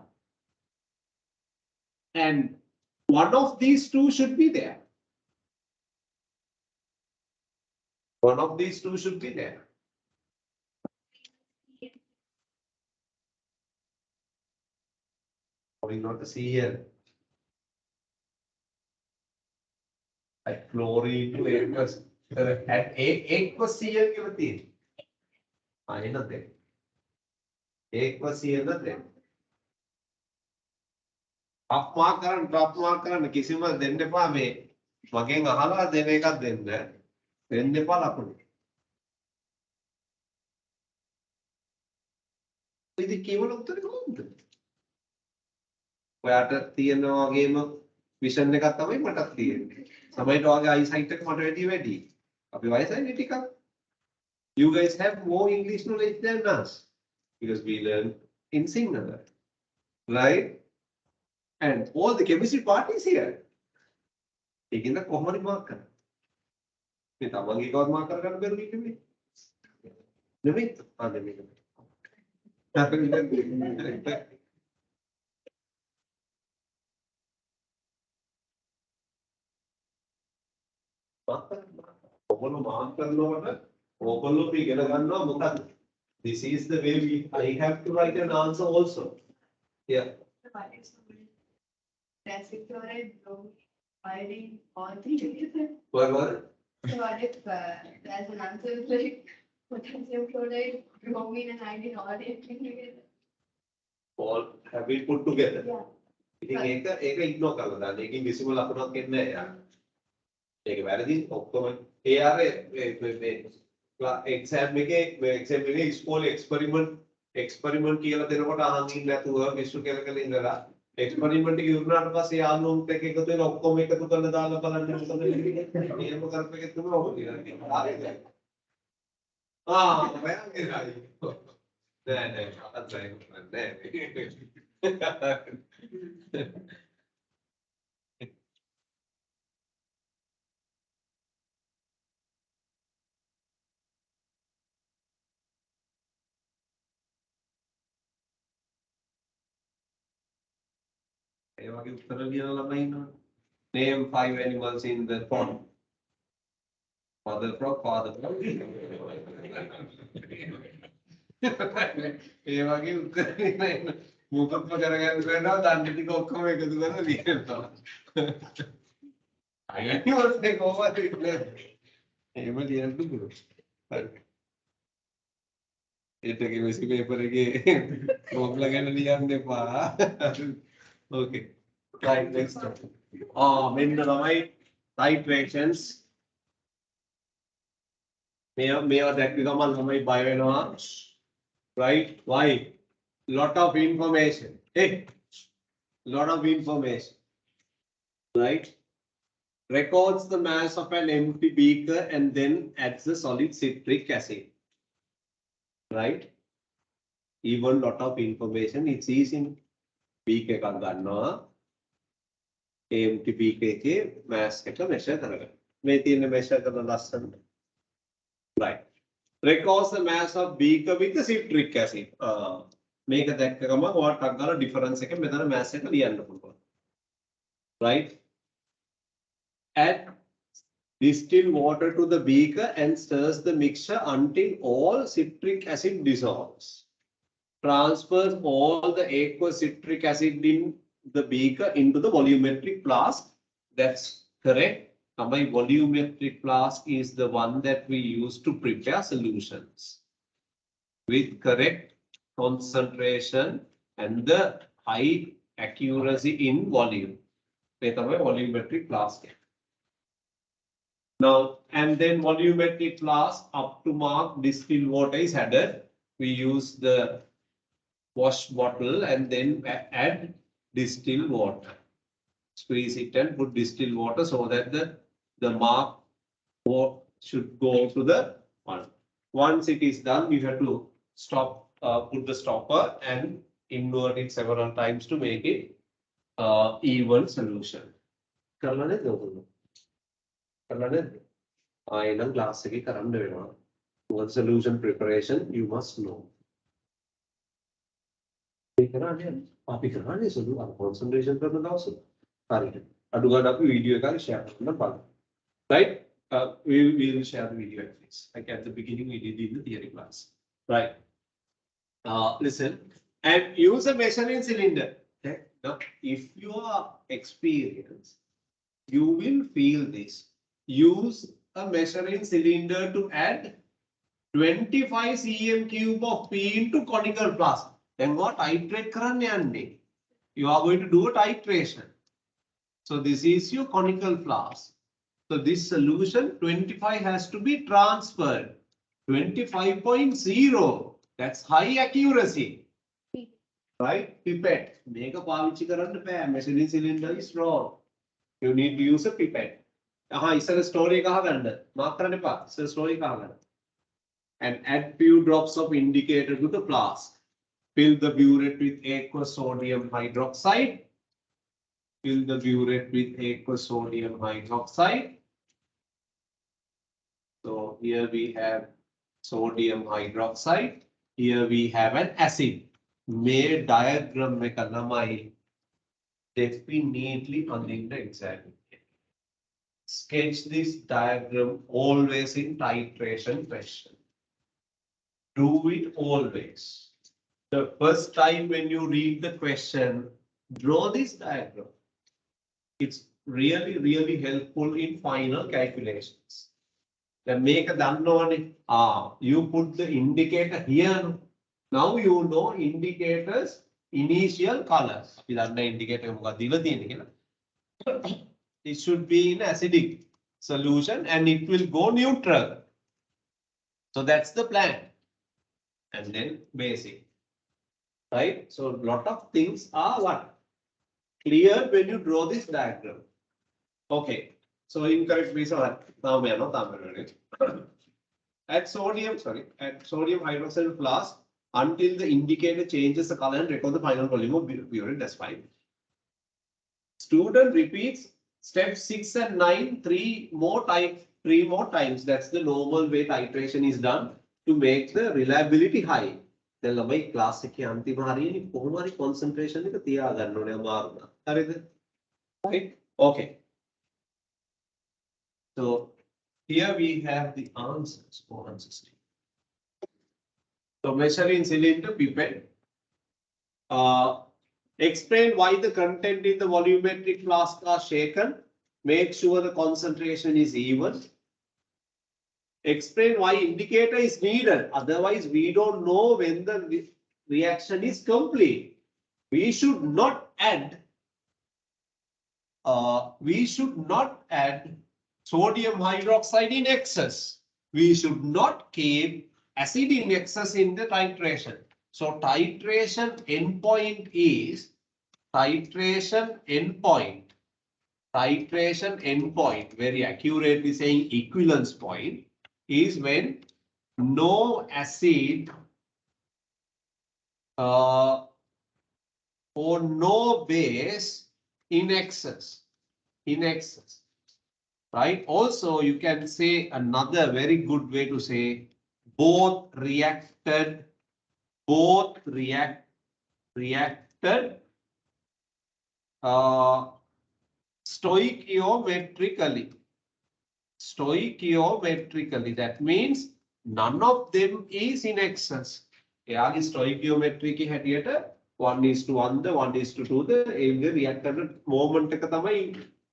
And one of these two should be there. One of these two should be there. Probably not the Cl. Like chlorine to aqueous. At aqueous Cl කියලා තියෙන්නේ. එනද? aqueous Cl නැද්ද? අප්මාක් කරන්න කිසිම දෙන්න එපා මේ මගෙන් අහලා දෙන එකක් දෙන්න. දෙන්න එපා ලකුණු. ඉතින් කේවල උත්තරේ කොහොමද? ඔයාට තියෙනා වගේම විෂන් එකක් තමයි මටත් තියෙන්නේ. සමහරවිට ඔයාගේ අයිසයිට් එක මට වැඩි. අපි වයසයි ටිකක්. You guys have more English knowledge than us because we learn in Sinhala, right? And all the chemistry part is here. ඒකින්ද කොහොමද මාක් කරන්නේ? මේ තමන්ගේ කවද මාක් කරගන්න බැරුව ඉන්නේ. නෙමෙයි. නෙමෙයි. ඔබලු මාක් කරනකොට ඔබලු ඉගෙන ගන්නවා මොකක්ද? This is the way I have to write an answer also. Yeah. Potassium chloride, bromine, iodine, all three together. What? So what if there's an answer like potassium chloride, bromine and iodine all together? All have been put together. Yeah. ඉතින් ඒක ignore කරලා දාන්න. ඒකෙන් කිසිම ලකුණක් එන්නේ නැහැ යාර. ඒක වැරදි ඔක්කොම ඒ ආර එක්සෑම් එකේ ඉස්කෝලේ එක්ස්පෙරිමන්ට් කියලා දෙනකොට අහන් ඉන්න නැතුව විශ්ව කෙලකල ඉඳලා එක්ස්පෙරිමන්ට් එක ඉවරනාට පස්සේ යාළුවොත් එක්ක එකතු වෙලා ඔක්කොම එකතු කරලා දාලා බලන්න මොකද වෙන්නේ. එහෙම කරපෙකෙත් තමයි ඔබ කියලා. බයන්නේ නෑ. නෑ අතයි නෑ. ඒ වගේ උත්තර ලියන ළමයි ඉන්නවා. Name 5 animals in the pond. Mother frog, father frog. ඒ වගේ උත්තර ලියන මොකක්ද කරගන්න වෙනවා දන්නේ ටික ඔක්කොම එකතු කරලා ලියනවා. animals එක කොහොමද ඉන්නේ? එහෙම ලියන්න පුළුවන්. හරි. ඒත් කෙමිස්ට්‍රි පේපර් එකේ ප්‍රොබ්ලම් ගැන ලියන්න එපා. Okay. Right, next one. මෙන්න තමයි titrations. මේවා දැක්ක ගමන් ළමයි බය වෙනවා. Right? Why? Lot of information. Hey, lot of information. Right? Records the mass of an empty beaker and then adds the solid citric acid. Right? Even lot of information. It's easy. Beaker එකක් ගන්නවා empty beaker එකේ mass එක measure කරගන්න. මේ තියෙන measure කරන ලස්සන. Right. Records the mass of beaker with the citric acid. මේක දැක්ක ගමන් ඔයාලට අක් ගාලා difference එක මෙතන mass එක ලියන්න පුළුවන්. Right. Add distilled water to the beaker and stirs the mixture until all citric acid dissolves. Transfers all the aqueous citric acid in the beaker into the volumetric flask. That's correct. My volumetric flask is the one that we use to prepare solutions with correct concentration and the high accuracy in volume. That's my volumetric flask. Now, and then volumetric flask up to mark distilled water is added. We use the wash bottle and then add distilled water. Squeeze it and put distilled water so that the mark should go to the one. Once it is done, you have to stop, put the stopper and invert it several times to make it even solution. කරලා නැද්ද ඔතන? කරලා නැද්ද? එනම් class එකේ කරන්න වෙනවා. For solution preparation, you must know. අපි කරන්නේ සුළු concentration කරන දවසට. හරියට. අඩු ගන්න අපි වීඩියෝ එකක් share කරන්න බලමු. Right? We will share the video at least. Like at the beginning, we did in the theory class, right? Listen, and use a measuring cylinder. Okay? Now, if you are experienced, you will feel this. Use a measuring cylinder to add 25 cm cube of P into conical flask. Then what titrate karanne yanne? You are going to do a titration. So this is your conical flask. So this solution 25 has to be transferred. 25.0. That's high accuracy. Right? Pipette. Make a pavichi karanne bෑ. Measuring cylinder is wrong. You need to use a pipette. Isara story එක අහගන්න. Mark කරන්න එපා. Isara story එක අහගන්න. And add few drops of indicator to the flask. Fill the burette with aqueous sodium hydroxide. Fill the burette with aqueous sodium hydroxide. So here we have sodium hydroxide. Here we have an acid. May diagram එක ළමයි definitely on the exam. Sketch this diagram always in titration question. Do it always. The first time when you read the question, draw this diagram. It's really helpful in final calculations. Then make a done. You put the indicator here. Now you know indicators initial colors. Indicator it should be in acidic solution and it will go neutral. So that's the plan. And then basic. Right? So a lot of things are what? Clear when you draw this diagram. Okay. So incorrect reason. Add sodium hydroxide flask until the indicator changes the color and record the final volume of burette. That's fine. Student repeats step 6 and 9 3 more times. That's the normal way titration is done to make the reliability high. Then ළමයි class එකේ අන්තිම හරියනේ කොහොම හරි concentration එක තියා ගන්න ඕනේ අමාරුනා. හරිද? Right? Okay. So here we have the answers for answer statement. So measuring cylinder pipette. Explain why the content in the volumetric flask are shaken. Make sure the concentration is even. Explain why indicator is needed. Otherwise, we don't know when the reaction is complete. We should not add. Sodium hydroxide in excess. We should not keep acid in excess in the titration. So titration endpoint is very accurately saying equivalence point is when no acid or no base in excess. Right? Also, you can say another very good way to say both reacted stoichiometrically. That means none of them is in excess. එයාගේ stoichiometry එකේ හැටියට 1:1 ද 1:2 ද ඒ reactor moment එක තමයි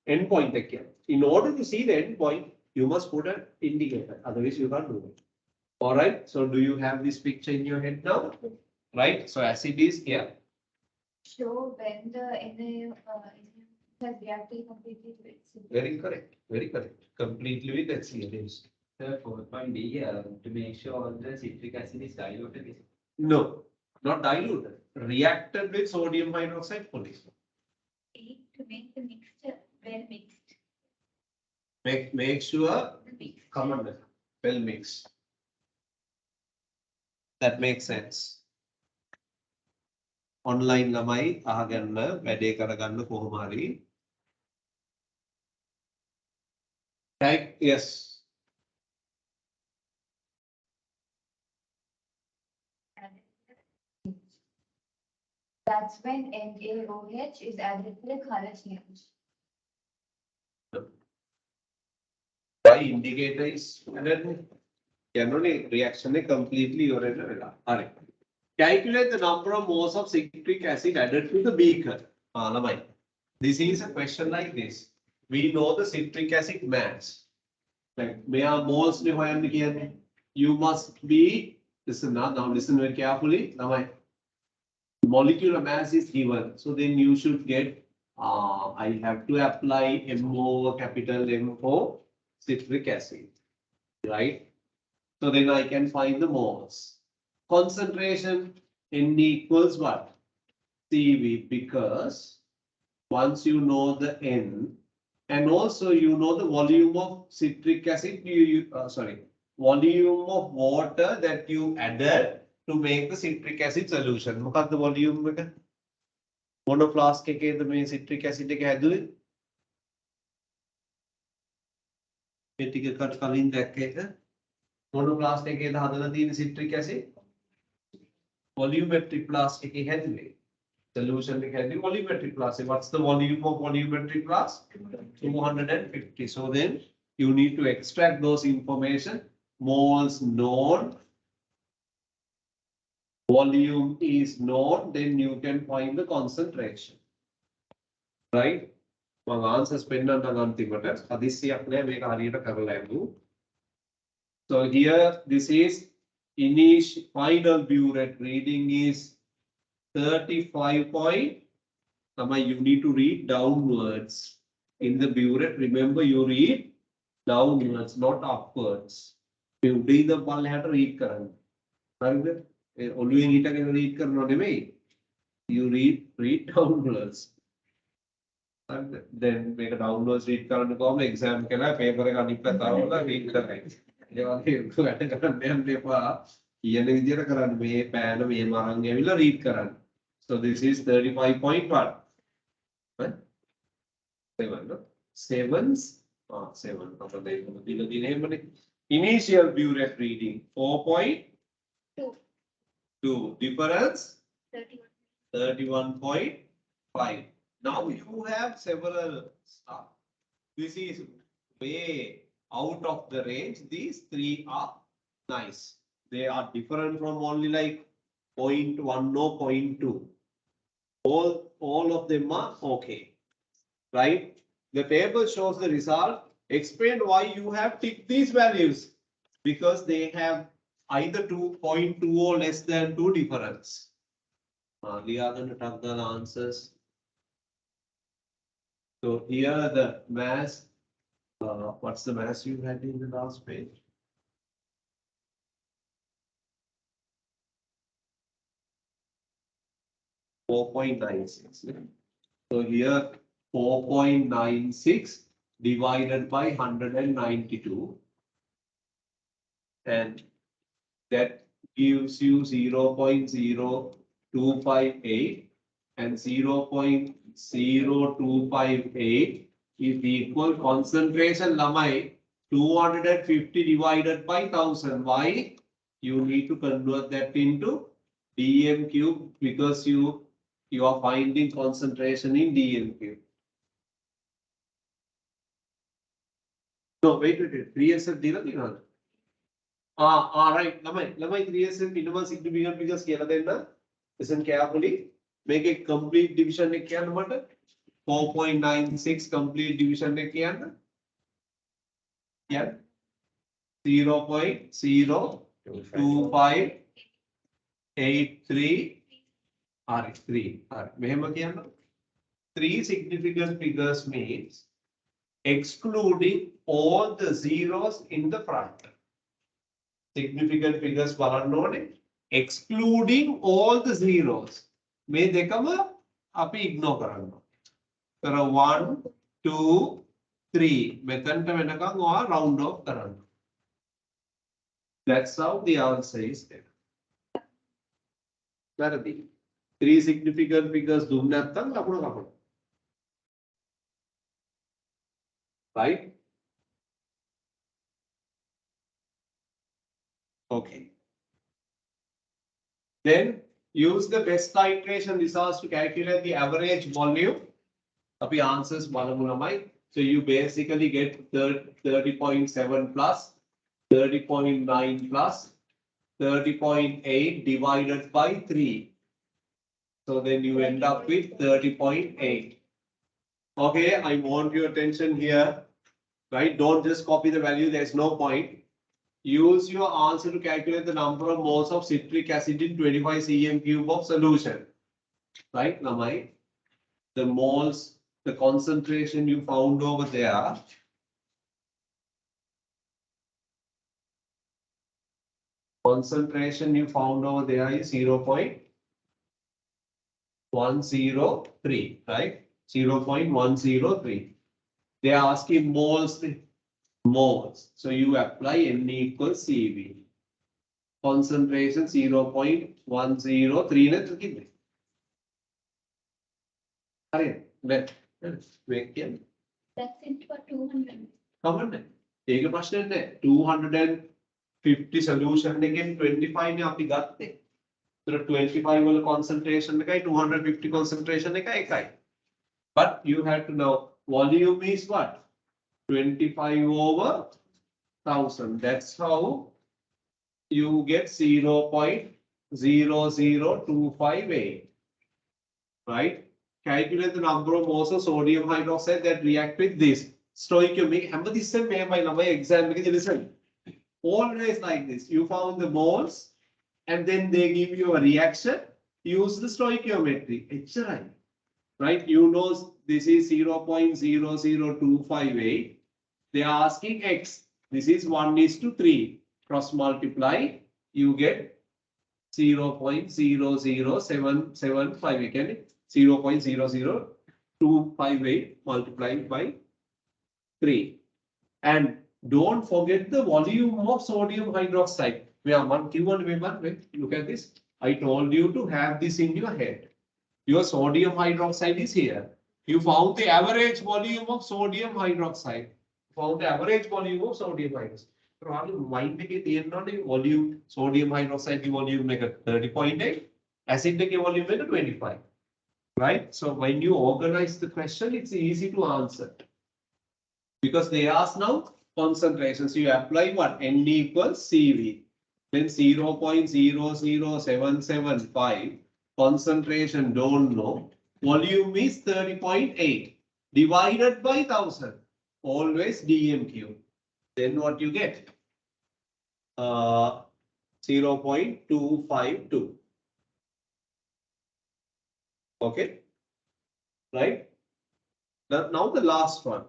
end point එක කියන්නේ. In order to see the end point, you must put an indicator. Otherwise, you can't do it. All right. So, do you have this picture in your head now? Right. So, acid is here. Show when the has reacted completely to its. Very correct. Very correct. Completely with HCl. Sir, 4.B, to make sure all the citric acid is diluted. No, not diluted. Reacted with sodium hydroxide fully. To make the mixture well mixed. Make sure The mixture. come on, well mixed. That makes sense. Online ළමයි අහගන්න වැඩේ කරගන්න කොහොම හරි. Right? Yes. That's when NaOH is added to the color change. why indicator is added? Generally, reaction is completely original. Alright. Calculate the number of moles of citric acid added to the beaker. Lamai. This is a question like this. We know the citric acid mass. Like, may are moles again. You must be, listen now listen very carefully. Lamai. Molecular mass is given. So then you should get, I have to apply MO, capital M for citric acid. Right? So then I can find the moles. Concentration N equals what? CV, because once you know the N and also you know the volume of citric acid, volume of water that you added to make the citric acid solution. What the volume එක? මොන flask එකේද මේ citric acid එක හැදුවේ? මේ ටික කට කලින් දැක්ක එක. මොන flask එකේද හදලා තියෙන citric acid? Volumetric flask එකේ හැදුවේ. Solution එක හැදුවේ volumetric flask. What's the volume of volumetric flask? 250. So then you need to extract those information. Moles known. Volume is known, then you can find the concentration. Right? මම answers පෙන්නන්න අන්තිමට හදිස්සියක් නෑ මේක හරියට කරලා යමු. So here this is initial final burette reading is 35 point. You need to read downwards in the burette. Remember you read downwards, not upwards. You read the පල්ලෙහාට read කරන්න. හරිද? ඔළුවෙන් හිටගෙන read කරනව නෙමෙයි. You read downwards. And then මේක downwards read කරන්න කොහොම exam කරලා paper එක අනිත් පැත්ත આવලා read කරයි. ඒ වගේ වැඩ කරන්න යන්න එපා. කියන විදියට කරන්න මේ පෑන මේ මරන් ඇවිල්ලා read කරන්න. So this is 35.1. Right? 7 no? 7s 7 අපිට දෙන්න දින දිනෙමනේ. Initial burette reading 4.2. Difference 31.5. Now you have several stuff. This is way out of the range. These three are nice. They are different from only like 0.1 or 0.2. All of them are okay. Right? The table shows the result. Explain why you have ticked these values. Because they have either 2.2 or less than 2 difference. We are going to talk the answers. So here the mass, what's the mass you had in the last page? .96. So here 4.96 divided by 192. And that gives you 0.0258 and 0.0258 is equal concentration lamai 250 divided by 1000. Why? You need to convert that into dm cube because you are finding concentration in dm cube. No, wait. 3s dila. Right. Lamai 3s minimum significant figures කියලා දෙන්න. Listen carefully. Make a complete division එක කියන්න මට 4.96 complete division එක කියන්න. Yeah. 0.02583 3. මෙහෙම කියන්න. 3 significant figures means excluding all the zeros in the front. Significant figures බලන්න ඕනේ. Excluding all the zeros. මේ දෙකම අපි ignore කරනවා. तर 1, 2, 3 මෙතනට වෙනකන් ඔයා round off කරන්න. That's how the answer is there. වැරදි. 3 significant figures දුන්න නැත්නම් ලකුණ කපනවා. Right? Okay. Then use the best iteration results to calculate the average volume. අපි answers බලමු ළමයි. So you basically get 30.7 plus 30.9 plus 30.8 divided by 3. So then you end up with 30.8. Okay, I want your attention here, right? Don't just copy the value, there's no point. Use your answer to calculate the number of moles of citric acid in 25 cm cube of solution. Right, Lamai? The moles, the concentration you found over there. Concentration you found over there is 0.103, right? 0.103. They are asking moles, moles. So you apply N equals CV. Concentration 0.103 ne thukinde. Hariya. Let make it. That's it for 200. කමන්නේ. ඒක ප්‍රශ්නේ නැහැ. 250 solution එකෙන් 25 නේ අපි ගත්තේ. So 25 වල concentration එකයි 250 concentration එකයි එකයි. But you have to know volume is what? 25 over 1000. That's how you get 0.00258. Right? Calculate the number of moles of sodium hydroxide that react with this. Stoichiometry. Hamadissem by exam. Listen. Always like this. You found the moles and then they give you a reaction. Use the stoichiometry. It's right. Right? You know this is 0.00258. They are asking X. This is 1:3. Cross multiply. You get 0.00775. Again, 0.00258 multiplied by 3. And don't forget the volume of sodium hydroxide. Look at this. I told you to have this in your head. Your sodium hydroxide is here. You found the average volume of sodium hydroxide. Found the average volume of sodium hydroxide. Mind volume, sodium hydroxide volume 30.8, acid volume 25. Right? So when you organize the question, it's easy to answer. Because they ask now concentrations. You apply what? N equals CV. Then 0.00775. Concentration don't know. Volume is 30.8 divided by 1000. Always DMQ. Then what you get? 0.252. Okay, right? Now the last one.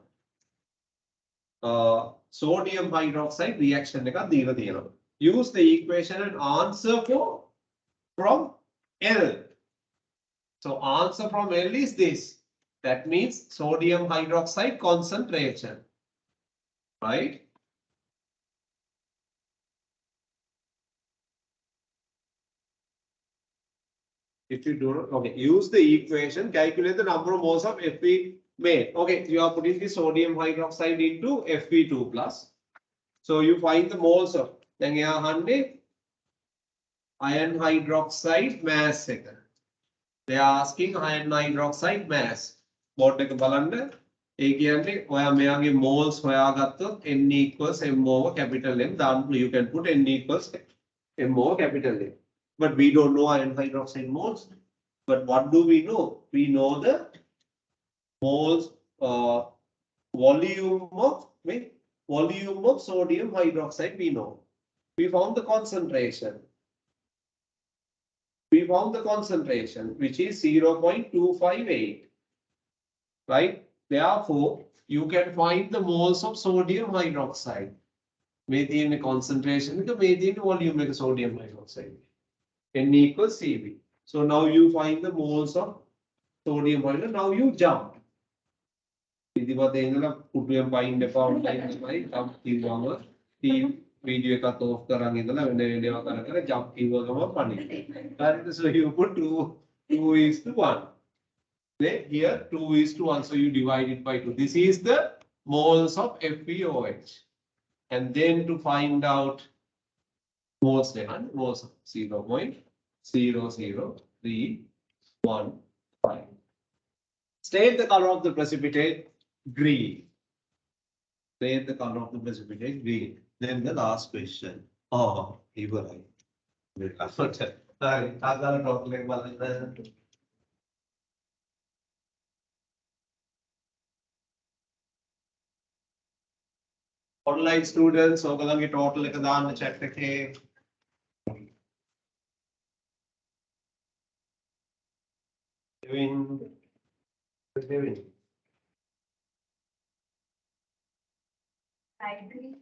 Sodium hydroxide reaction. Use the equation and answer from L. So answer from L is this. That means sodium hydroxide concentration. Right? If you do not, okay, use the equation, calculate the number of moles of Fe made. Okay, you are putting the sodium hydroxide into Fe2 plus. So you find the moles of iron hydroxide mass. They are asking iron hydroxide mass. What එක බලන්න. ඒ කියන්නේ ඔයා මෙයාගේ moles හොයාගත්තොත් N equals M over capital M. You can put N equals M over capital M. But we don't know iron hydroxide moles. But what do we know? We know the moles volume of sodium hydroxide. We know. We found the concentration. We found the concentration, which is 0.258. Right? Therefore, you can find the moles of sodium hydroxide. Methane concentration, the methane volume of sodium hydroxide. N equals CV. So now you find the moles of sodium hydroxide. Now you jump. Video cut off jump. So you put 2:1. Then here 2:1. So you divide it by 2. This is the moles of FeOH. And then to find out moles of 0.00315. State the color of the precipitate green. Create the color of the precipitate green. Then the last question. Oh, you were right. Sorry, I gotta talk like one. Online students, ඔයගොල්ලන්ගේ total එක දාන්න chat එකේ. Devin. I agree.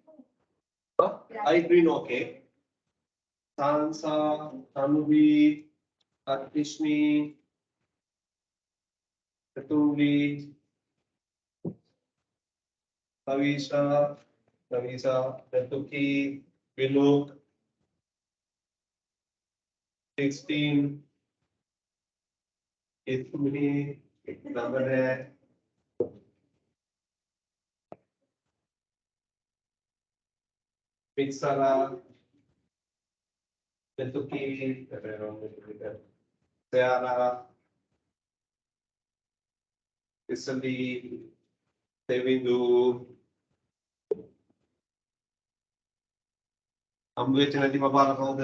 I green okay. Sansa, Tanubi, Artishni, Katuli, Kavisa, Tatuki, Vinuk, 16, Ithumi, Namare, Pixara, Tatuki, Seara, Isali, Devindu, අම්බුවෙච්ච නැති පපාල කවුද?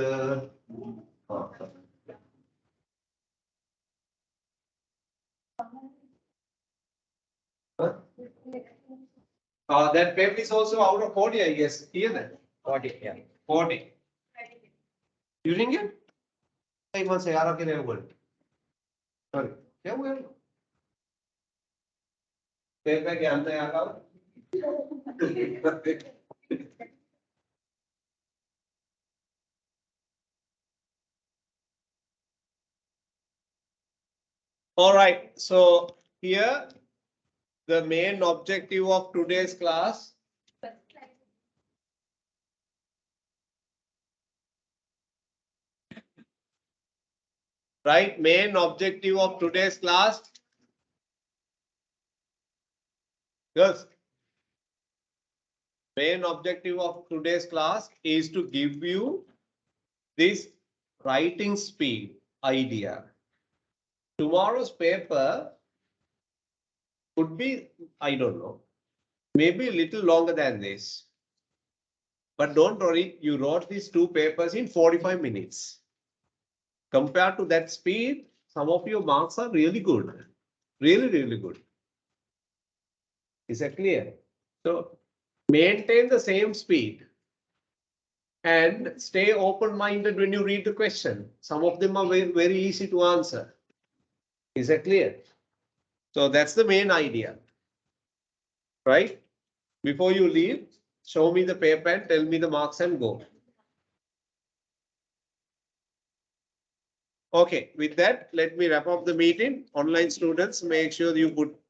That paper is also out of 40, I guess. Here then. 40, yeah. 40. You ring it? I must say, Arab in a word. Sorry. Yeah, well. Paper can say, all right, so here the main objective of today's class main objective of today's class. Yes. Main objective of today's class is to give you this writing speed idea. Tomorrow's paper could be, I don't know, maybe a little longer than this. But don't worry, you wrote these two papers in 45 minutes. Compared to that speed, some of your marks are really good. Really, really good. Is that clear? So maintain the same speed and stay open-minded when you read the question. Some of them are very, very easy to answer. Is that clear? So that's the main idea, right? Before you leave, show me the paper and tell me the marks and go. Okay, with that, let me wrap up the meeting. Online students, make sure you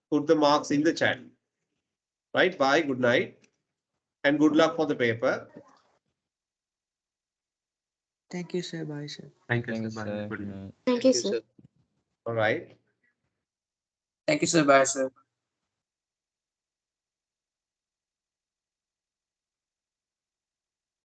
put the marks in the chat. Right, bye, good night, and good luck for the paper. Thank you, sir. Bye, sir. Thank Thank you, sir. Good night. Thank you, sir. All right. Thank you, sir. Bye, sir.